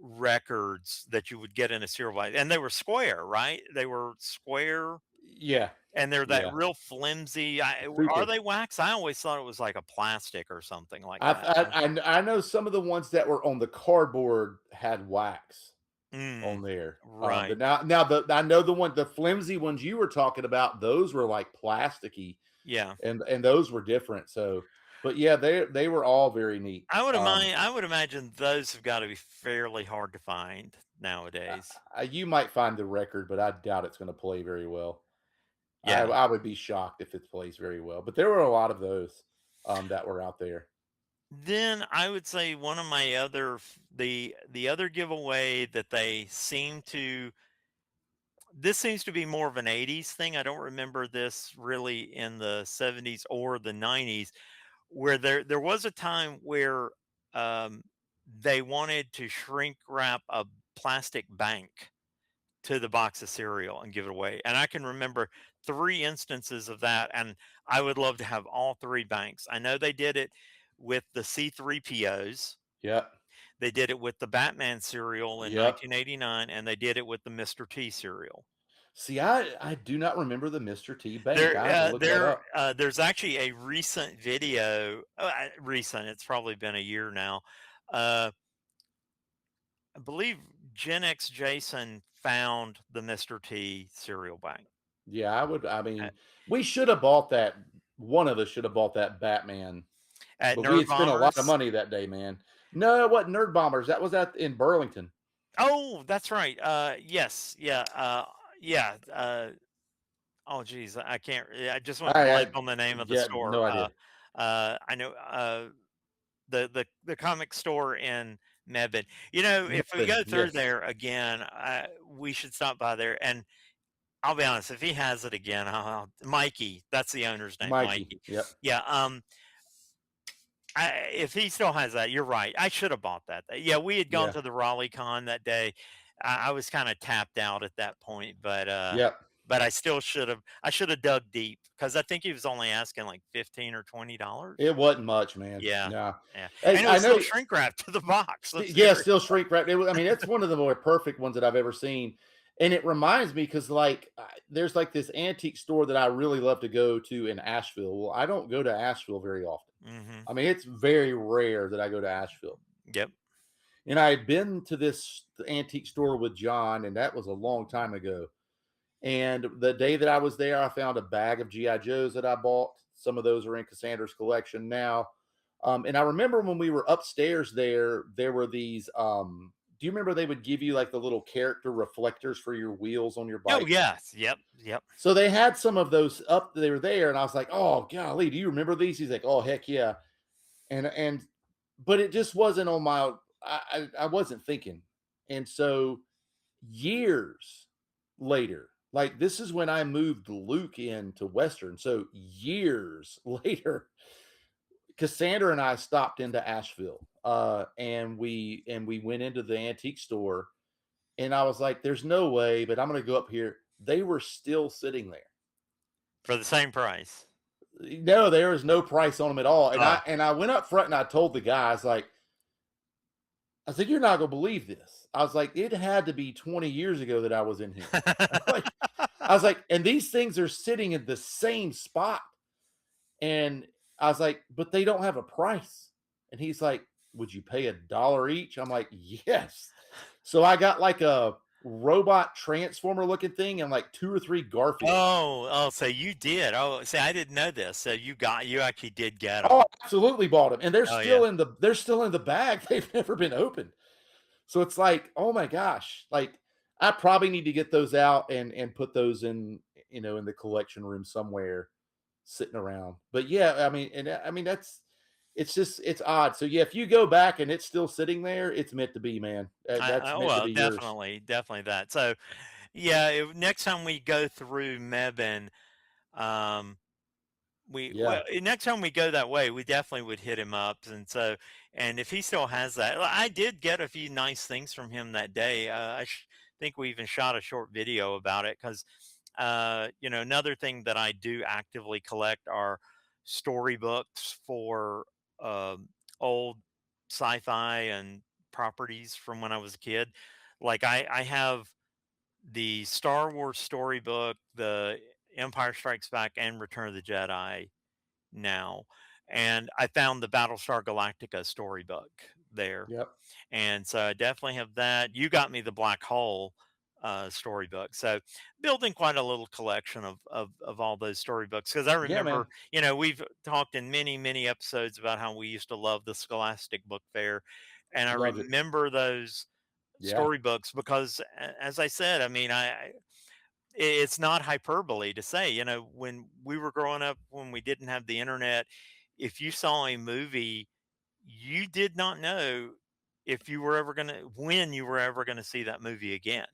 Speaker 2: records that you would get in a serial by, and they were square, right? They were square,
Speaker 1: Yeah,
Speaker 2: and they're that
Speaker 1: yeah,
Speaker 2: real flimsy. Are
Speaker 1: super.
Speaker 2: they wax? I always thought it was like a plastic or something like
Speaker 1: I,
Speaker 2: that.
Speaker 1: I know some of the ones that were on the cardboard had wax on
Speaker 2: Mm,
Speaker 1: there.
Speaker 2: right.
Speaker 1: But now the I know the flimsy ones you were talking about, those were like plasticky,
Speaker 2: Yeah.
Speaker 1: and those were different. So, but yeah, they were all very neat.
Speaker 2: I would imagine those have got to be fairly hard to find nowadays.
Speaker 1: You might find the record, but I doubt it's going to play very well.
Speaker 2: Yeah.
Speaker 1: I would be shocked if it plays very well. But there were a lot of those that were out there.
Speaker 2: Then I would say one of my the other giveaway that they seem to this seems to be more of an 80s thing. I don't remember this really in the 70s or the 90s, where there was a time where um, they wanted to shrink wrap a plastic bank to the box of cereal and give it away. And I can remember three instances of that, and I would love to have all three banks. I know they did it with the C3POs.
Speaker 1: Yep.
Speaker 2: They did it with the Batman cereal in
Speaker 1: Yep.
Speaker 2: 1989, and they did it with the Mr. T cereal.
Speaker 1: See, I do not remember the Mr. T Bank. I have to look that up.
Speaker 2: There's actually a recent video. Recent, it's probably been a year now. Uh, I believe Gen X Jason found the Mr. T cereal bank
Speaker 1: Yeah, I would. I
Speaker 2: at,
Speaker 1: mean, we should have bought that. One of us should have bought that Batman,
Speaker 2: at
Speaker 1: but we
Speaker 2: Nerd
Speaker 1: had spent a lot of
Speaker 2: Bombers.
Speaker 1: money that day, man. No, what Nerd Bombers? That was at in Burlington.
Speaker 2: Oh, that's right. Yes, yeah, yeah. Oh, geez, I can't. I just went blank
Speaker 1: I
Speaker 2: on the name of the
Speaker 1: yeah,
Speaker 2: store.
Speaker 1: no idea.
Speaker 2: I know. The comic store in Mebane. You know, if we
Speaker 1: Nothing.
Speaker 2: go through
Speaker 1: Yes,
Speaker 2: there again, we should stop by there. And I'll be honest, if he has it again, Mikey, that's the owner's name,
Speaker 1: Mikey.
Speaker 2: Mikey.
Speaker 1: Yep.
Speaker 2: Yeah. If he still has that, you're right. I should have bought that. Yeah, we had gone
Speaker 1: Yeah.
Speaker 2: to the Raleigh Con that day. I was kind of tapped out at that point,
Speaker 1: Yep.
Speaker 2: but I still should have. I should have dug deep because I think he was only asking like $15 or $20.
Speaker 1: It wasn't much, man.
Speaker 2: Yeah,
Speaker 1: No.
Speaker 2: yeah,
Speaker 1: Hey,
Speaker 2: and it
Speaker 1: I
Speaker 2: was still
Speaker 1: know.
Speaker 2: shrink wrapped to the box of
Speaker 1: Yeah,
Speaker 2: cereal.
Speaker 1: still shrink wrap. I mean, it's one of the more perfect ones that I've ever seen, and it reminds me because like there's like this antique store that I really love to go to in Asheville. Well, I don't go to Asheville very often.
Speaker 2: Mhm.
Speaker 1: I mean, it's very rare that I go to Asheville.
Speaker 2: Yep.
Speaker 1: And I had been to this antique store with John, and that was a long time ago. And the day that I was there, I found a bag of GI Joes that I bought. Some of those are in Cassandra's collection now. And I remember when we were upstairs there, there were these. Do you remember they would give you like the little character reflectors for your wheels on your
Speaker 2: Oh,
Speaker 1: bike?
Speaker 2: yes. Yep, yep.
Speaker 1: So they had some of those up. They were there, and I was like, "Oh golly, do you remember these?" He's like, "Oh heck yeah!" And but it just wasn't on my. I wasn't thinking, and so years later, like this is when I moved Luke into Western. So years later, Cassandra and I stopped into Asheville, and we went into the antique store, and I was like, "There's no way," but I'm going to go up here. They were still sitting there.
Speaker 2: For the same price.
Speaker 1: No, there was no price on them at all. And I
Speaker 2: Oh.
Speaker 1: and I went up front and I told the guys like, I said, "You're not gonna believe this." I was like, "It had to be 20 years ago that I was in here." Like, I was like, "And these things are sitting in the same spot." And I was like, "But they don't have a price." And he's like, "Would you pay $1 each?" I'm like, "Yes." So I got like a robot transformer looking thing and like two or three Garfields.
Speaker 2: So you did. Oh, see, I didn't know this. So you actually did get
Speaker 1: Oh,
Speaker 2: them.
Speaker 1: I absolutely bought them. And
Speaker 2: Oh, yeah.
Speaker 1: they're still in the bag. They've never been opened. So it's like, oh my gosh, like I probably need to get those out and put those in the collection room somewhere sitting around. But yeah, I mean, and I mean it's just it's odd. So yeah, if you go back and it's still sitting there, it's meant to be, man. That's meant to
Speaker 2: Well,
Speaker 1: be yours.
Speaker 2: definitely that. So yeah, next time we go through Mebane, um,
Speaker 1: Yeah,
Speaker 2: next time we go that way, we definitely would hit him up. And so, and if he still has that, I did get a few nice things from him that day. Think we even shot a short video about it because, another thing that I do actively collect are storybooks for old sci-fi and properties from when I was a kid. Like I have the Star Wars storybook, the Empire Strikes Back, and Return of the Jedi now. And I found the Battlestar Galactica storybook there.
Speaker 1: yep,
Speaker 2: And so I definitely have that. You got me the Black Hole storybook. So building quite a little collection of all those storybooks. Because I
Speaker 1: yeah, man.
Speaker 2: remember, we've talked in many, many episodes about how we used to love the Scholastic Book Fair. And I
Speaker 1: Loved it.
Speaker 2: remember those
Speaker 1: Yeah,
Speaker 2: storybooks because, as I said, I mean, it's not hyperbole to say, when we were growing up, when we didn't have the internet, if you saw a movie, you did not know if you were ever going to, when you were ever going to see that movie again.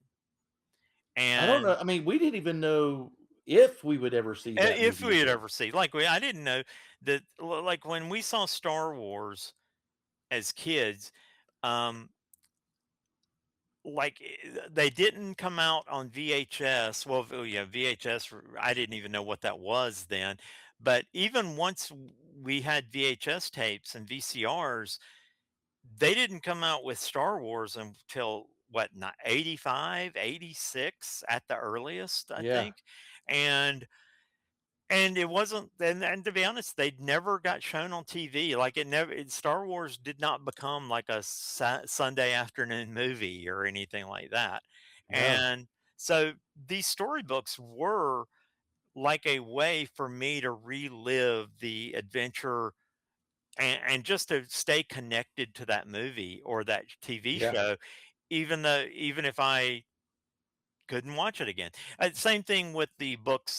Speaker 1: I don't know.
Speaker 2: And
Speaker 1: I mean, we didn't even know if we would ever see that
Speaker 2: if
Speaker 1: movie
Speaker 2: we'd
Speaker 1: again.
Speaker 2: ever see, I didn't know that, like when we saw Star Wars as kids, um, they didn't come out on VHS. Well, yeah, VHS. I didn't even know what that was then. But even once we had VHS tapes and VCRs, they didn't come out with Star Wars until what, not 85, 86 at the earliest, I
Speaker 1: Yeah,
Speaker 2: think. And it wasn't, and to be honest, they never got shown on TV. Like Star Wars did not become like a Sunday afternoon movie or anything like that.
Speaker 1: no,
Speaker 2: And so these storybooks were like a way for me to relive the adventure and just to stay connected to that movie or that TV
Speaker 1: yeah.
Speaker 2: show, even if I couldn't watch it again. Same thing with the book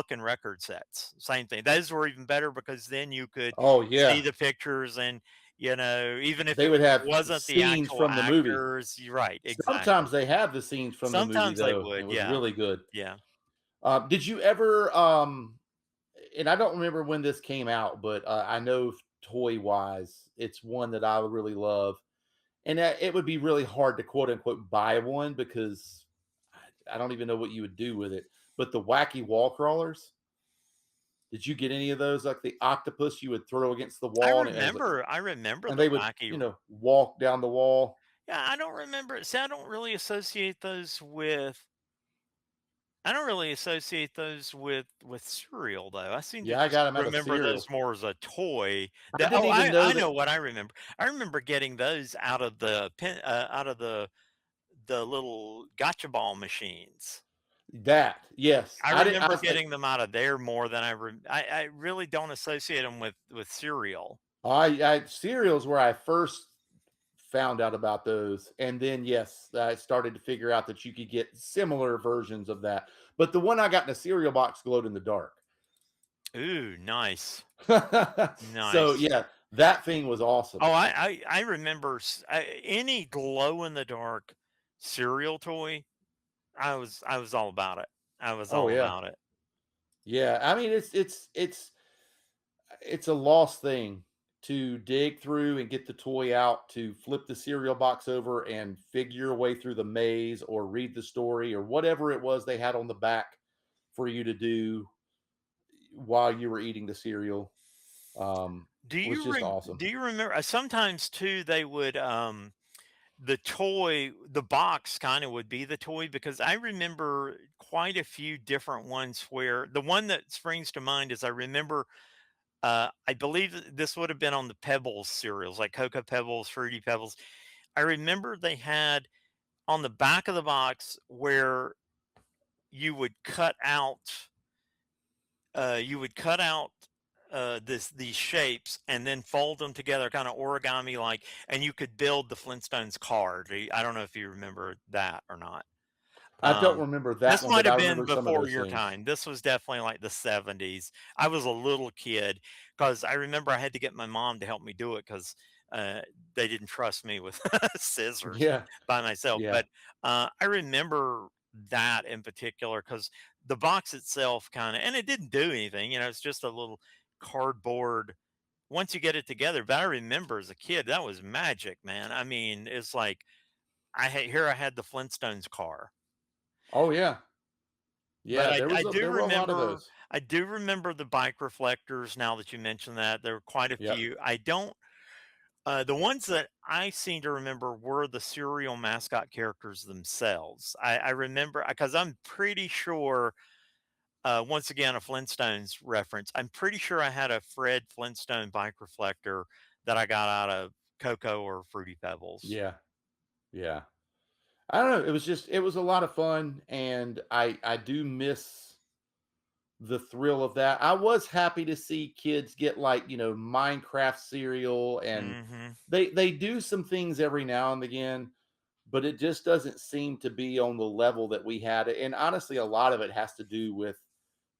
Speaker 2: and record sets. Same thing. Those were even better because then you could
Speaker 1: Oh
Speaker 2: see
Speaker 1: yeah,
Speaker 2: the pictures and even if
Speaker 1: they
Speaker 2: it
Speaker 1: would have
Speaker 2: wasn't the
Speaker 1: scenes
Speaker 2: actual
Speaker 1: from the movie.
Speaker 2: actors, you're right, exactly.
Speaker 1: Sometimes they have the scenes from the movie
Speaker 2: Sometimes they
Speaker 1: though, and
Speaker 2: would,
Speaker 1: it was
Speaker 2: yeah,
Speaker 1: really good.
Speaker 2: yeah.
Speaker 1: Did you ever? And I don't remember when this came out, but I know toy wise, it's one that I really love, and it would be really hard to quote unquote buy one because I don't even know what you would do with it. But the wacky wall crawlers, did you get any of those? Like the octopus you would throw against the wall, and it was,
Speaker 2: I remember
Speaker 1: and
Speaker 2: the
Speaker 1: they would
Speaker 2: wacky.
Speaker 1: walk down the wall.
Speaker 2: Yeah, I don't remember. See, I don't really associate those with. I don't really associate those with cereal though. I seem to
Speaker 1: Yeah, I
Speaker 2: just
Speaker 1: got them out of
Speaker 2: remember those
Speaker 1: cereal.
Speaker 2: more as a toy.
Speaker 1: I
Speaker 2: That
Speaker 1: didn't even know
Speaker 2: I
Speaker 1: that
Speaker 2: know what I remember. I remember getting those out of out of the little gotcha ball machines.
Speaker 1: that. Yes,
Speaker 2: I
Speaker 1: I did.
Speaker 2: remember getting them out of there more than I really don't associate them with cereal.
Speaker 1: I cereals where I first found out about those, and then yes, I started to figure out that you could get similar versions of that. But the one I got in a cereal box glowed in the dark.
Speaker 2: Ooh, nice,
Speaker 1: So
Speaker 2: nice.
Speaker 1: yeah, that thing was awesome.
Speaker 2: Oh, I remember any glow in the dark cereal toy. I was all about it. I was
Speaker 1: Oh
Speaker 2: all
Speaker 1: yeah,
Speaker 2: about it.
Speaker 1: yeah. I mean, it's a lost thing to dig through and get the toy out, to flip the cereal box over and figure your way through the maze or read the story or whatever it was they had on the back for you to do while you were eating the cereal. Was just awesome.
Speaker 2: Do you remember sometimes too they would the box kind of would be the toy because I remember quite a few different ones where the one that springs to mind is I remember I believe this would have been on the Pebbles cereals, like Cocoa Pebbles, Fruity Pebbles. I remember they had on the back of the box where you would cut out you would cut out these shapes and then fold them together, kind of origami like, and you could build the Flintstones card. I don't know if you remember that or not.
Speaker 1: I don't
Speaker 2: Um,
Speaker 1: remember that
Speaker 2: this
Speaker 1: one,
Speaker 2: might
Speaker 1: but I
Speaker 2: have been
Speaker 1: remember some of
Speaker 2: before
Speaker 1: those
Speaker 2: your
Speaker 1: things.
Speaker 2: time. This was definitely like the 70s. I was a little kid because I remember I had to get my mom to help me do it because uh, they didn't trust me with scissors
Speaker 1: Yeah,
Speaker 2: by myself.
Speaker 1: yeah.
Speaker 2: But I remember that in particular because the box itself kind of, and it didn't do anything. It's just a little cardboard once you get it together. But I remember as a kid, that was magic, man. I mean, it's like I had the Flintstones car.
Speaker 1: Oh, yeah.
Speaker 2: But
Speaker 1: Yeah, there were a lot of those.
Speaker 2: I do remember the bike reflectors now that you mentioned that. There were quite a
Speaker 1: Yep.
Speaker 2: few. I don't the ones that I seem to remember were the cereal mascot characters themselves. I remember because I'm pretty sure once again a Flintstones reference. I'm pretty sure I had a Fred Flintstone bike reflector that I got out of Cocoa or Fruity Pebbles.
Speaker 1: Yeah, yeah. I don't know, it was a lot of fun, and I do miss the thrill of that. I was happy to see kids get, like, Minecraft cereal, and
Speaker 2: Mhm.
Speaker 1: they do some things every now and again, but it just doesn't seem to be on the level that we had. And honestly, a lot of it has to do with,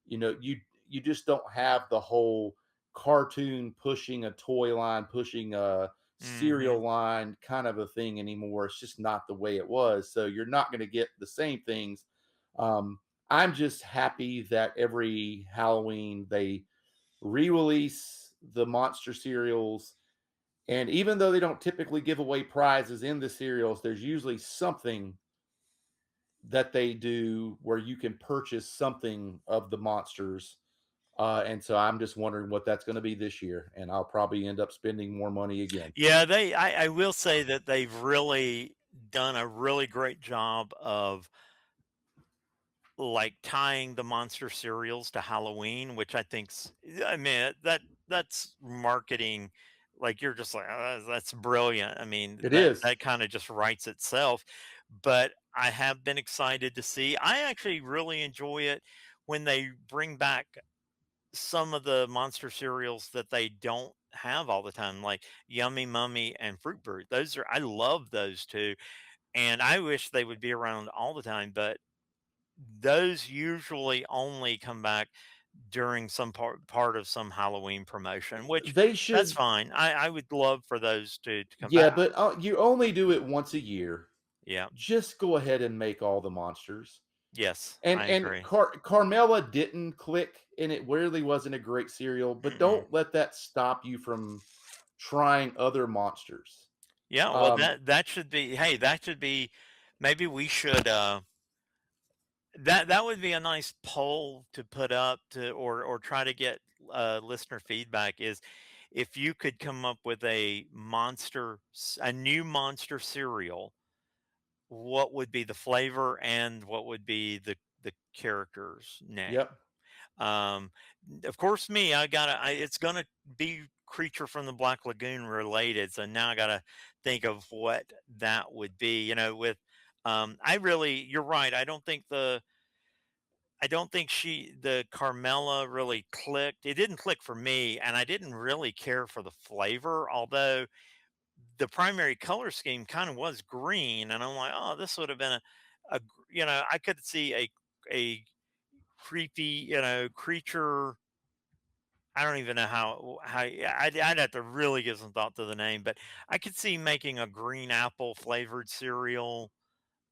Speaker 1: you just don't have the whole cartoon pushing a toy line, pushing a
Speaker 2: Mhm.
Speaker 1: cereal line kind of a thing anymore. It's just not the way it was. So you're not going to get the same things. Um, I'm just happy that every Halloween they re-release the monster cereals, and even though they don't typically give away prizes in the cereals, there's usually something that they do where you can purchase something of the monsters. And so I'm just wondering what that's going to be this year. And I'll probably end up spending more money again.
Speaker 2: Yeah, I will say that they've really done a really great job of like tying the monster cereals to Halloween, which I think's I mean that's marketing like you're just like that's brilliant. I mean
Speaker 1: It
Speaker 2: that
Speaker 1: is.
Speaker 2: kind of just writes itself. But I have been excited to see. I actually really enjoy it when they bring back some of the monster cereals that they don't have all the time, like Yummy Mummy and Fruit Brute. Those are I love those two, and I wish they would be around all the time. But those usually only come back during some part of some Halloween promotion, which
Speaker 1: They
Speaker 2: that's
Speaker 1: should.
Speaker 2: fine. I would love for those to come
Speaker 1: Yeah,
Speaker 2: back.
Speaker 1: but you only do it once a year.
Speaker 2: Yeah.
Speaker 1: Just go ahead and make all the monsters.
Speaker 2: Yes,
Speaker 1: And
Speaker 2: I agree.
Speaker 1: Carmela didn't click, and it really wasn't a great cereal. But
Speaker 2: Mm-mm.
Speaker 1: don't let that stop you from trying other monsters.
Speaker 2: Yeah, well,
Speaker 1: Um,
Speaker 2: that should be. Hey, that should be. Maybe we should. That would be a nice poll to put up to or try to get listener feedback. Is if you could come up with a new monster cereal, what would be the flavor and what would be the character's name?
Speaker 1: yep.
Speaker 2: Um, of course, me, it's gonna be Creature from the Black Lagoon related. So now I gotta think of what that would be. With you're right. I don't think the Carmela really clicked. It didn't click for me, and I didn't really care for the flavor, although the primary color scheme kind of was green, and I'm like, oh, this would have been I could see a creepy, creature. I don't even know how I'd have to really give some thought to the name, but I could see making a green apple flavored cereal,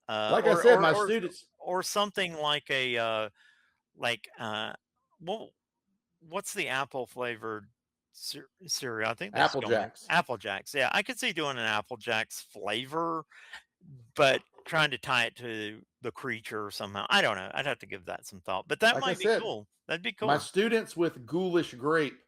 Speaker 2: uh,
Speaker 1: Like I
Speaker 2: or
Speaker 1: said,
Speaker 2: or
Speaker 1: my
Speaker 2: or
Speaker 1: students
Speaker 2: or something like like well, what's the apple flavored cereal? I think they just
Speaker 1: Apple
Speaker 2: go in
Speaker 1: Jacks.
Speaker 2: Apple Jacks. Yeah, I could see doing an Apple Jacks flavor, but trying to tie it to the creature somehow. I don't know. I'd have to give that some thought, but that
Speaker 1: Like I
Speaker 2: might be
Speaker 1: said,
Speaker 2: cool. That'd be
Speaker 1: my
Speaker 2: cool.
Speaker 1: students with Ghoulish Grape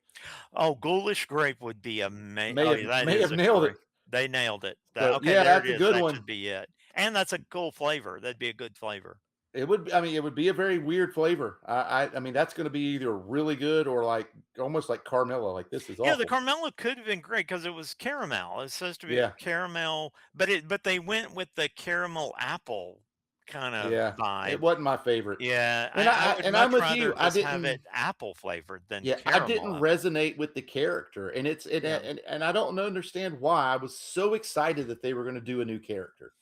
Speaker 2: Oh, ghoulish grape would be amazing.
Speaker 1: may
Speaker 2: Oh,
Speaker 1: have
Speaker 2: yeah, that
Speaker 1: may
Speaker 2: is
Speaker 1: have
Speaker 2: a
Speaker 1: nailed it.
Speaker 2: great. They nailed it.
Speaker 1: So
Speaker 2: Okay,
Speaker 1: yeah,
Speaker 2: there it
Speaker 1: that's a
Speaker 2: is.
Speaker 1: good
Speaker 2: That
Speaker 1: one.
Speaker 2: should be it. And that's a cool flavor. That'd be a good flavor.
Speaker 1: I mean, it would be a very weird flavor. I mean, that's going to be either really good or like almost like Carmilla. Like this is
Speaker 2: Yeah, the
Speaker 1: awful.
Speaker 2: Carmela could have been great because it was caramel. It's supposed to be
Speaker 1: Yeah,
Speaker 2: caramel, but they went with the caramel apple kind of
Speaker 1: yeah. It
Speaker 2: vibe.
Speaker 1: wasn't my favorite,
Speaker 2: Yeah,
Speaker 1: and
Speaker 2: I would
Speaker 1: I'm
Speaker 2: much
Speaker 1: with
Speaker 2: rather
Speaker 1: you. I
Speaker 2: just have it
Speaker 1: didn't.
Speaker 2: apple flavored than
Speaker 1: Yeah, I
Speaker 2: caramel
Speaker 1: didn't
Speaker 2: apple.
Speaker 1: resonate with the character, and
Speaker 2: Yeah.
Speaker 1: and I don't understand why. I was so excited that they were going to do a new character.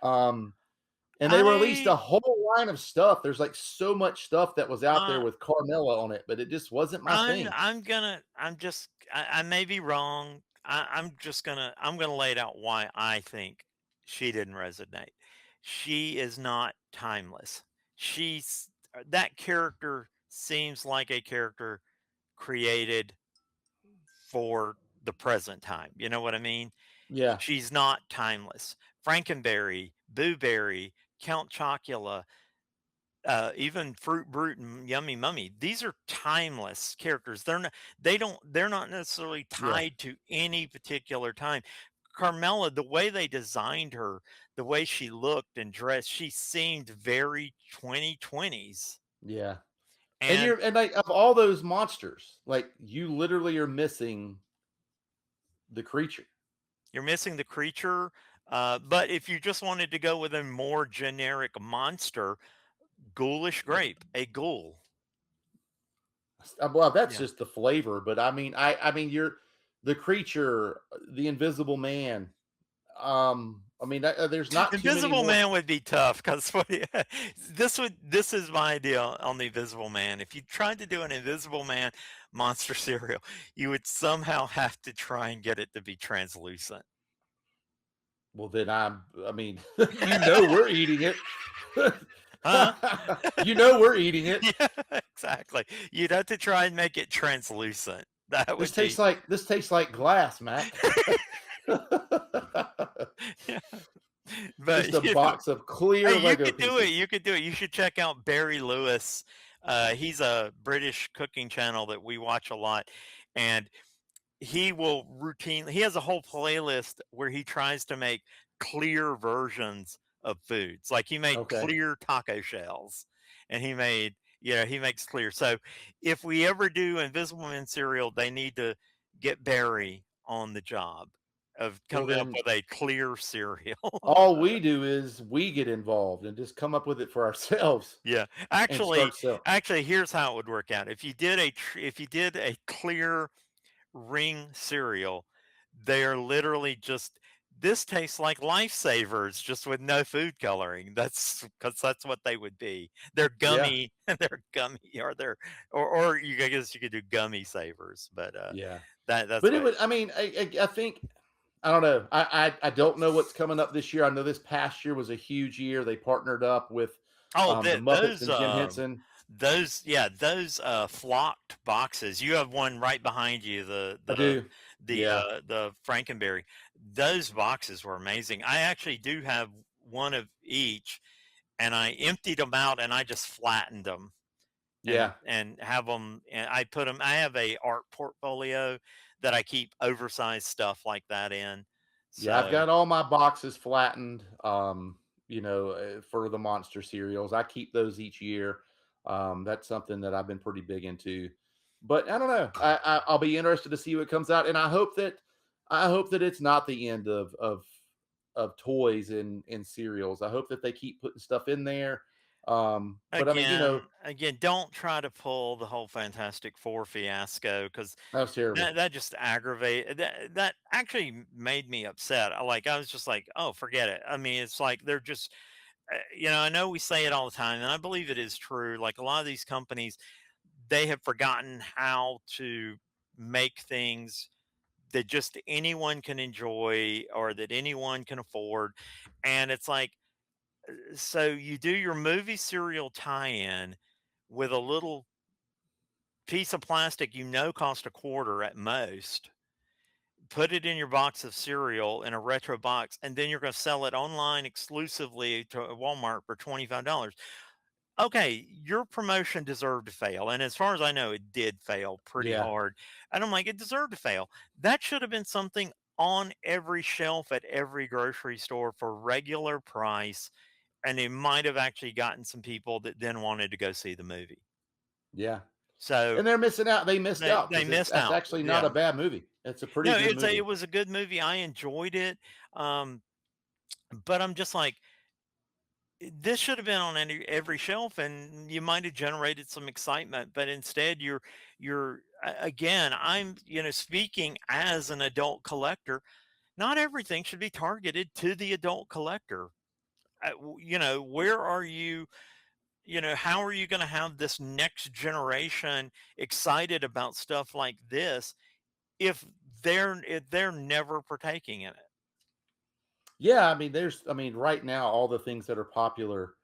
Speaker 1: Um, And they released a
Speaker 2: I
Speaker 1: whole line of stuff. There's, like, so much stuff that was out there
Speaker 2: I
Speaker 1: with Carmella on it, but it just wasn't my thing.
Speaker 2: I may be wrong. I'm gonna lay it out why I think she didn't resonate. She is not timeless. She's that character seems like a character created for the present time. You know what I mean?
Speaker 1: Yeah,
Speaker 2: She's not timeless. Frankenberry, Boo Berry, Count Chocula, even Fruit Brute and Yummy Mummy. These are timeless characters. They're not necessarily
Speaker 1: yeah,
Speaker 2: tied to any particular time. Carmela, the way they designed her, the way she looked and dressed, she seemed very 2020s.
Speaker 1: yeah. And
Speaker 2: And
Speaker 1: like, of all those monsters, like, you literally are missing the creature.
Speaker 2: you're missing the creature. But if you just wanted to go with a more generic monster, ghoulish grape, a ghoul.
Speaker 1: Well, that's
Speaker 2: Yeah.
Speaker 1: just the flavor, but I mean, you're the creature, the Invisible Man. I mean, there's not too many
Speaker 2: Invisible
Speaker 1: more.
Speaker 2: Man would be tough because this is my idea on the Invisible Man. If you tried to do an Invisible Man monster cereal, you would somehow have to try and get it to be translucent.
Speaker 1: Well, then I mean, you know we're eating it.
Speaker 2: Huh?
Speaker 1: You know we're eating it.
Speaker 2: Yeah, exactly. You'd have to try and make it translucent. That would be
Speaker 1: This tastes like glass, Mac.
Speaker 2: yeah.
Speaker 1: Just a
Speaker 2: But
Speaker 1: box of clear
Speaker 2: hey, you
Speaker 1: Lego
Speaker 2: could do it.
Speaker 1: pieces.
Speaker 2: You could do it. You should check out Barry Lewis. He's a British cooking channel that we watch a lot, and he has a whole playlist where he tries to make clear versions of foods. Like he made
Speaker 1: Okay.
Speaker 2: clear taco shells, and he makes clear. So if we ever do Invisible Man cereal, they need to get Barry on the job of
Speaker 1: Well,
Speaker 2: coming up
Speaker 1: then
Speaker 2: with a clear cereal.
Speaker 1: all we do is we get involved and just come up with it for ourselves
Speaker 2: Yeah.
Speaker 1: and start selling.
Speaker 2: Actually, here's how it would work out. If you did a clear ring cereal, they are literally just this tastes like lifesavers just with no food coloring. That's because that's what they would be. They're
Speaker 1: Yeah,
Speaker 2: gummy, they're gummy, or I guess you could do gummy savers, but
Speaker 1: yeah.
Speaker 2: that's
Speaker 1: But it
Speaker 2: what.
Speaker 1: would. I mean, I think I don't know. I don't know what's coming up this year. I know this past year was a huge year. They partnered up with
Speaker 2: Oh,
Speaker 1: the Muppets and Jim Henson.
Speaker 2: those flocked boxes. You have one right behind you,
Speaker 1: I do. Yeah,
Speaker 2: the Frankenberry. Those boxes were amazing. I actually do have one of each, and I emptied them out and I just flattened them
Speaker 1: yeah.
Speaker 2: and have them. And I put them. I have a art portfolio that I keep oversized stuff like that in.
Speaker 1: Yeah, I've
Speaker 2: So
Speaker 1: got all my boxes flattened, for the monster cereals. I keep those each year. That's something that I've been pretty big into. But I don't know. I'll be interested to see what comes out, and I hope that it's not the end of toys and cereals. I hope that they keep putting stuff in there. But I mean,
Speaker 2: again, don't try to pull the whole Fantastic Four fiasco because
Speaker 1: that was terrible.
Speaker 2: that just aggravate that actually made me upset. I was just like, oh, forget it. I mean, it's like they're just I know we say it all the time, and I believe it is true. Like a lot of these companies, they have forgotten how to make things that just anyone can enjoy or that anyone can afford. And it's like, so you do your movie serial tie-in with a little piece of plastic cost a quarter at most, put it in your box of cereal in a retro box, and then you're going to sell it online exclusively to Walmart for $25. Okay, your promotion deserved to fail. And as far as I know, it did fail pretty
Speaker 1: Yeah,
Speaker 2: hard. And I'm like, it deserved to fail. That should have been something on every shelf at every grocery store for regular price. And it might have actually gotten some people that then wanted to go see the movie.
Speaker 1: yeah.
Speaker 2: So
Speaker 1: And they're missing out. They missed out
Speaker 2: they
Speaker 1: because
Speaker 2: missed
Speaker 1: that's
Speaker 2: out.
Speaker 1: actually not
Speaker 2: Yeah.
Speaker 1: a bad movie. It's a pretty
Speaker 2: No,
Speaker 1: good
Speaker 2: it
Speaker 1: movie.
Speaker 2: was a good movie. I enjoyed it. Um, but I'm just like, this should have been on every shelf and you might have generated some excitement, but instead again, I'm speaking as an adult collector. Not everything should be targeted to the adult collector. where are you? How are you going to have this next generation excited about stuff like this if they're never partaking in it?
Speaker 1: Yeah, I mean, right now, all the things that are popular,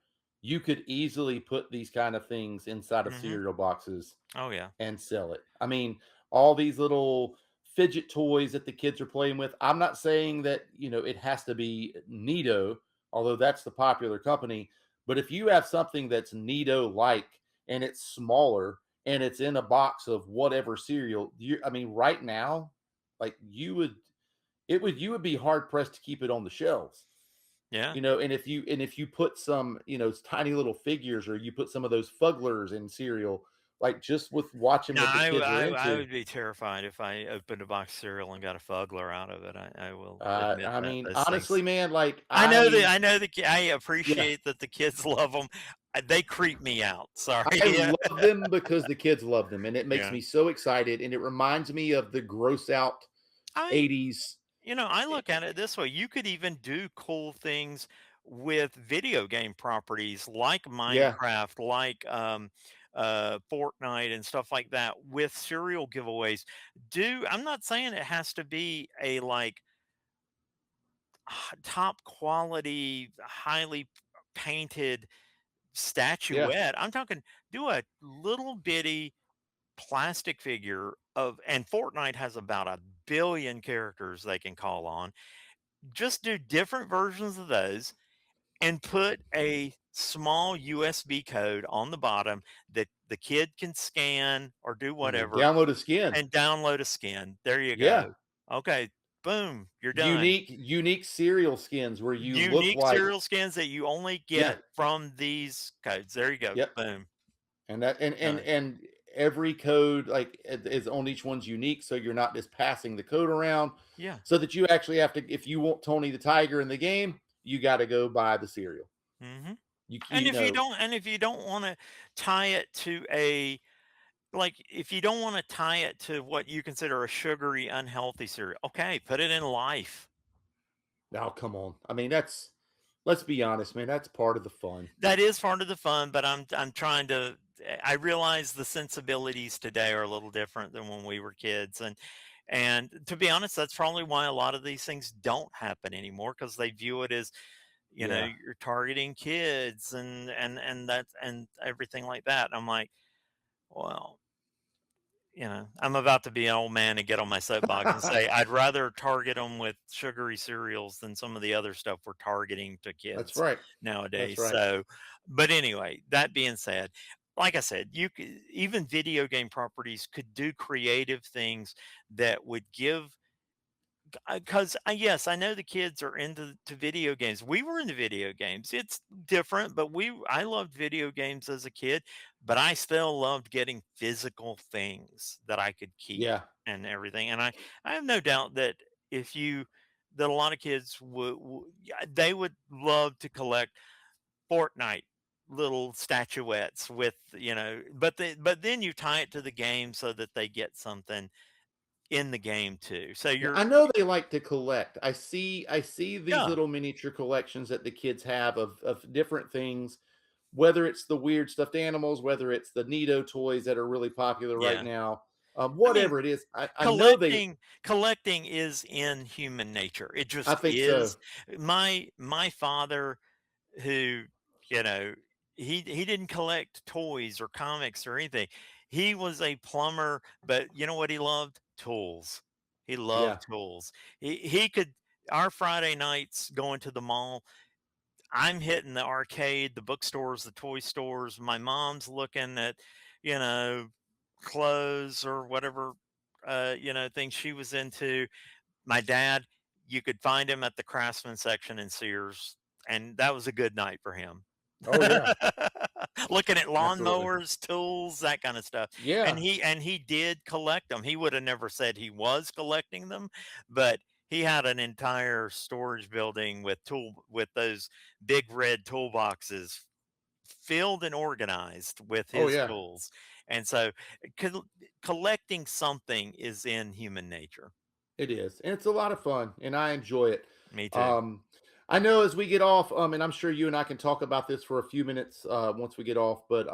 Speaker 1: you could easily put these kind of things inside of
Speaker 2: Hmm.
Speaker 1: cereal boxes
Speaker 2: Oh yeah.
Speaker 1: and sell it. I mean, all these little fidget toys that the kids are playing with. I'm not saying that, it has to be Nido, although that's the popular company. But if you have something that's Nido like and it's smaller and it's in a box of whatever cereal, I mean, right now, like you would be hard pressed to keep it on the shelves.
Speaker 2: Yeah.
Speaker 1: And if you put some, tiny little figures, or you put some of those fugglers in cereal, like just with watching
Speaker 2: No,
Speaker 1: what the kids are
Speaker 2: I
Speaker 1: into.
Speaker 2: would be terrified if I opened a box of cereal and got a fuggler out of it. I will admit
Speaker 1: I
Speaker 2: that
Speaker 1: mean,
Speaker 2: those things.
Speaker 1: honestly, man, like
Speaker 2: I know I
Speaker 1: yeah,
Speaker 2: appreciate that the kids love them. They creep me out. Sorry.
Speaker 1: I love them because the kids love them, and it makes
Speaker 2: Yeah.
Speaker 1: me so excited, and it reminds me of the gross out
Speaker 2: I
Speaker 1: 80s.
Speaker 2: I look at it this way. You could even do cool things with video game properties like
Speaker 1: Yeah,
Speaker 2: Minecraft, like Fortnite and stuff like that with serial giveaways. I'm not saying it has to be a like top quality, highly painted
Speaker 1: yeah,
Speaker 2: statuette. I'm talking do a little bitty plastic figure of, and Fortnite has about a billion characters they can call on. Just do different versions of those and put a small USB code on the bottom that the kid can scan or do
Speaker 1: and then
Speaker 2: whatever
Speaker 1: download a skin.
Speaker 2: and download a skin. There you
Speaker 1: Yeah,
Speaker 2: go. Okay, boom, you're done.
Speaker 1: unique cereal skins where you look
Speaker 2: Unique
Speaker 1: like.
Speaker 2: serial skins that you only
Speaker 1: Yeah,
Speaker 2: get from these codes. There you go.
Speaker 1: yep.
Speaker 2: Boom.
Speaker 1: And that
Speaker 2: Done.
Speaker 1: and every code, like, is on each one's unique, so you're not just passing the code around,
Speaker 2: Yeah.
Speaker 1: so that you actually have to, if you want Tony the Tiger in the game, you got to go buy the cereal.
Speaker 2: Hmm.
Speaker 1: You
Speaker 2: And
Speaker 1: you know,
Speaker 2: if you don't want to tie it to a like if you don't want to tie it to what you consider a sugary, unhealthy cereal, okay, put it in life.
Speaker 1: now come on. I mean, let's be honest, man. That's part of the fun.
Speaker 2: That is part of the fun, but I'm trying to. I realize the sensibilities today are a little different than when we were kids, and to be honest, that's probably why a lot of these things don't happen anymore because they view it as
Speaker 1: Yeah.
Speaker 2: you're targeting kids and that and everything like that. I'm like, well, I'm about to be an old man and get on my soapbox and say I'd rather target them with sugary cereals than some of the other stuff we're targeting to
Speaker 1: That's
Speaker 2: kids
Speaker 1: right. That's
Speaker 2: nowadays.
Speaker 1: right.
Speaker 2: So, but anyway, that being said, like I said, even video game properties could do creative things that would give because yes, I know the kids are into video games. We were into video games. It's different, but I loved video games as a kid, but I still loved getting physical things that I could keep
Speaker 1: Yeah.
Speaker 2: and everything. And I have no doubt that if you that a lot of kids yeah, they would love to collect Fortnite little statuettes with, but then you tie it to the game so that they get something in the game too. So
Speaker 1: Yeah, I
Speaker 2: you're
Speaker 1: know they like to collect. I see these
Speaker 2: yeah.
Speaker 1: little miniature collections that the kids have of different things, whether it's the weird stuffed animals, whether it's the Nido toys that are really popular right
Speaker 2: Yeah.
Speaker 1: now,
Speaker 2: I mean,
Speaker 1: whatever it is. I know they.
Speaker 2: collecting is in human nature. It
Speaker 1: I
Speaker 2: just
Speaker 1: think
Speaker 2: is.
Speaker 1: so.
Speaker 2: My father, who, you know, he didn't collect toys or comics or anything. He was a plumber, but you know what he loved? Tools. He
Speaker 1: Yeah.
Speaker 2: loved tools. He could our Friday nights going to the mall, I'm hitting the arcade, the bookstores, the toy stores. My mom's looking at, you know, clothes or whatever, things she was into. My dad, you could find him at the Craftsman section in Sears, and that was a good night for him.
Speaker 1: Oh yeah.
Speaker 2: Looking at
Speaker 1: Absolutely.
Speaker 2: lawnmowers, tools, that kind of stuff.
Speaker 1: Yeah.
Speaker 2: And he did collect them. He would have never said he was collecting them, but he had an entire storage building with those big red toolboxes filled and organized with
Speaker 1: Oh
Speaker 2: his
Speaker 1: yeah.
Speaker 2: tools. And so col- collecting something is in human nature.
Speaker 1: It is, and it's a lot of fun, and I enjoy it.
Speaker 2: Me too.
Speaker 1: Um, I know as we get off, and I'm sure you and I can talk about this for a few minutes once we get off, but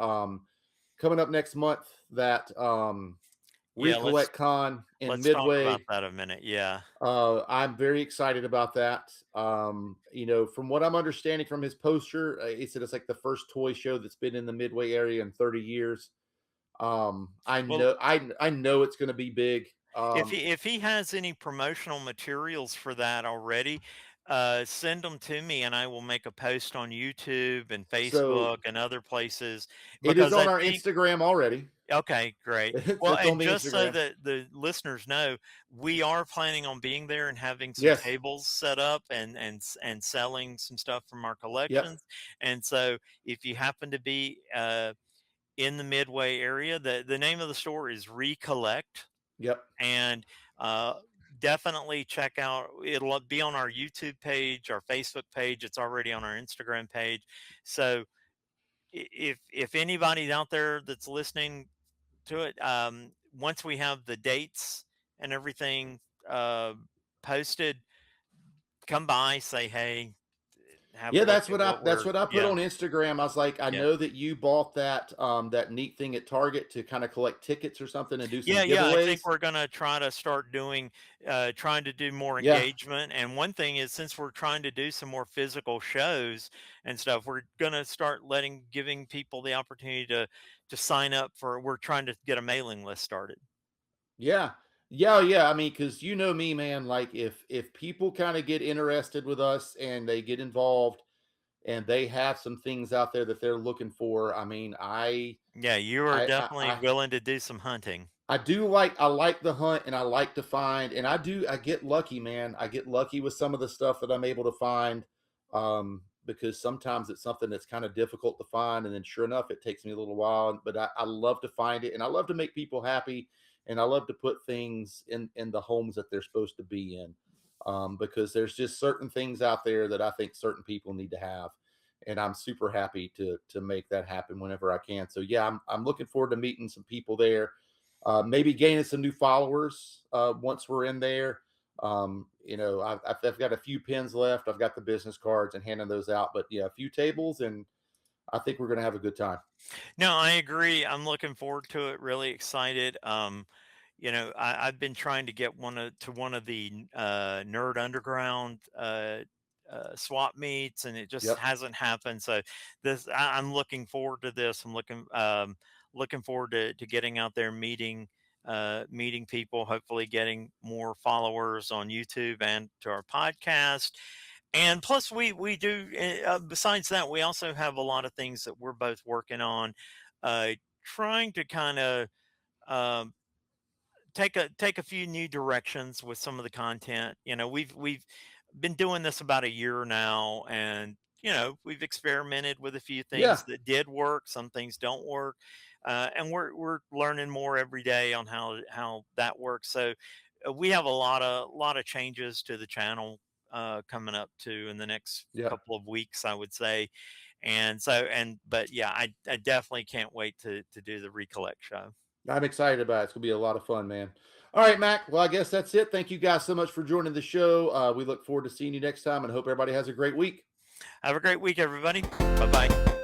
Speaker 1: coming up next month, that
Speaker 2: Yeah,
Speaker 1: Recollect Con in
Speaker 2: let's talk about
Speaker 1: Midway.
Speaker 2: that a minute. Yeah.
Speaker 1: I'm very excited about that. From what I'm understanding from his poster, he said it's like the first toy show that's been in the Midway area in 30 years. I
Speaker 2: Well,
Speaker 1: know, I know it's going to be big.
Speaker 2: if he has any promotional materials for that already, send them to me and I will make a post on YouTube and
Speaker 1: So
Speaker 2: Facebook and other places
Speaker 1: it is
Speaker 2: because
Speaker 1: on
Speaker 2: I
Speaker 1: our
Speaker 2: think.
Speaker 1: Instagram already.
Speaker 2: Okay, great.
Speaker 1: It's,
Speaker 2: Well,
Speaker 1: it's on
Speaker 2: and
Speaker 1: the
Speaker 2: just so
Speaker 1: Instagram.
Speaker 2: that the listeners know, we are planning on being there and having some
Speaker 1: Yes.
Speaker 2: tables set up and selling some stuff from our
Speaker 1: Yep.
Speaker 2: collections. And so, if you happen to be in the Midway area, the name of the store is Recollect,
Speaker 1: Yep.
Speaker 2: and uh, definitely check out. It'll be on our YouTube page, our Facebook page. It's already on our Instagram page. So, if anybody out there that's listening to it. Once we have the dates and everything uh, posted, come by, say hey, have a
Speaker 1: Yeah,
Speaker 2: look
Speaker 1: that's
Speaker 2: at
Speaker 1: what I
Speaker 2: what
Speaker 1: that's
Speaker 2: we're.
Speaker 1: what I put
Speaker 2: Yeah,
Speaker 1: on Instagram. I was like, I
Speaker 2: yeah,
Speaker 1: know that you bought that neat thing at Target to kind of collect tickets or something and do some
Speaker 2: yeah. I think
Speaker 1: giveaways.
Speaker 2: we're gonna try to start trying to do more
Speaker 1: Yeah.
Speaker 2: engagement. And one thing is, since we're trying to do some more physical shows and stuff, we're gonna start giving people the opportunity to sign up for. We're trying to get a mailing list started.
Speaker 1: Yeah. Yeah, yeah. I mean, because you know me, man. Like if people kind of get interested with us and they get involved and they have some things out there that they're looking for, I mean,
Speaker 2: Yeah, you are
Speaker 1: I I
Speaker 2: definitely
Speaker 1: I
Speaker 2: willing to do some hunting.
Speaker 1: I like the hunt and I like to find and I get lucky, man. I get lucky with some of the stuff that I'm able to find. Because sometimes it's something that's kind of difficult to find, and then sure enough, it takes me a little while. But I love to find it and I love to make people happy and I love to put things in the homes that they're supposed to be in. Because there's just certain things out there that I think certain people need to have. And I'm super happy to make that happen whenever I can. So yeah, I'm looking forward to meeting some people there, maybe gaining some new followers once we're in there. I've got a few pins left. I've got the business cards and handing those out, but yeah, a few tables, and I think we're going to have a good time.
Speaker 2: No, I agree. I'm looking forward to it. Really excited. I've been trying to get one of the Nerd Underground swap meets, and it just
Speaker 1: Yep.
Speaker 2: hasn't happened. So I'm looking forward to this. I'm looking forward to getting out there, meeting people, hopefully getting more followers on YouTube and to our podcast. And plus, we do. Besides that, we also have a lot of things that we're both working on, uh, trying to kind of um, take a few new directions with some of the content. We've been doing this about a year now, and we've experimented with a few things
Speaker 1: Yeah.
Speaker 2: that did work. Some things don't work, and we're learning more every day on how that works. So we have a lot of changes to the channel coming up too in the next
Speaker 1: Yeah.
Speaker 2: couple of weeks, I would say. And so and but yeah, I definitely can't wait to do the recollect show.
Speaker 1: I'm excited about it. It's going to be a lot of fun, man. All right, Mac. Well, I guess that's it. Thank you guys so much for joining the show. We look forward to seeing you next time and hope everybody has a great week.
Speaker 2: Have a great week, everybody. Bye bye.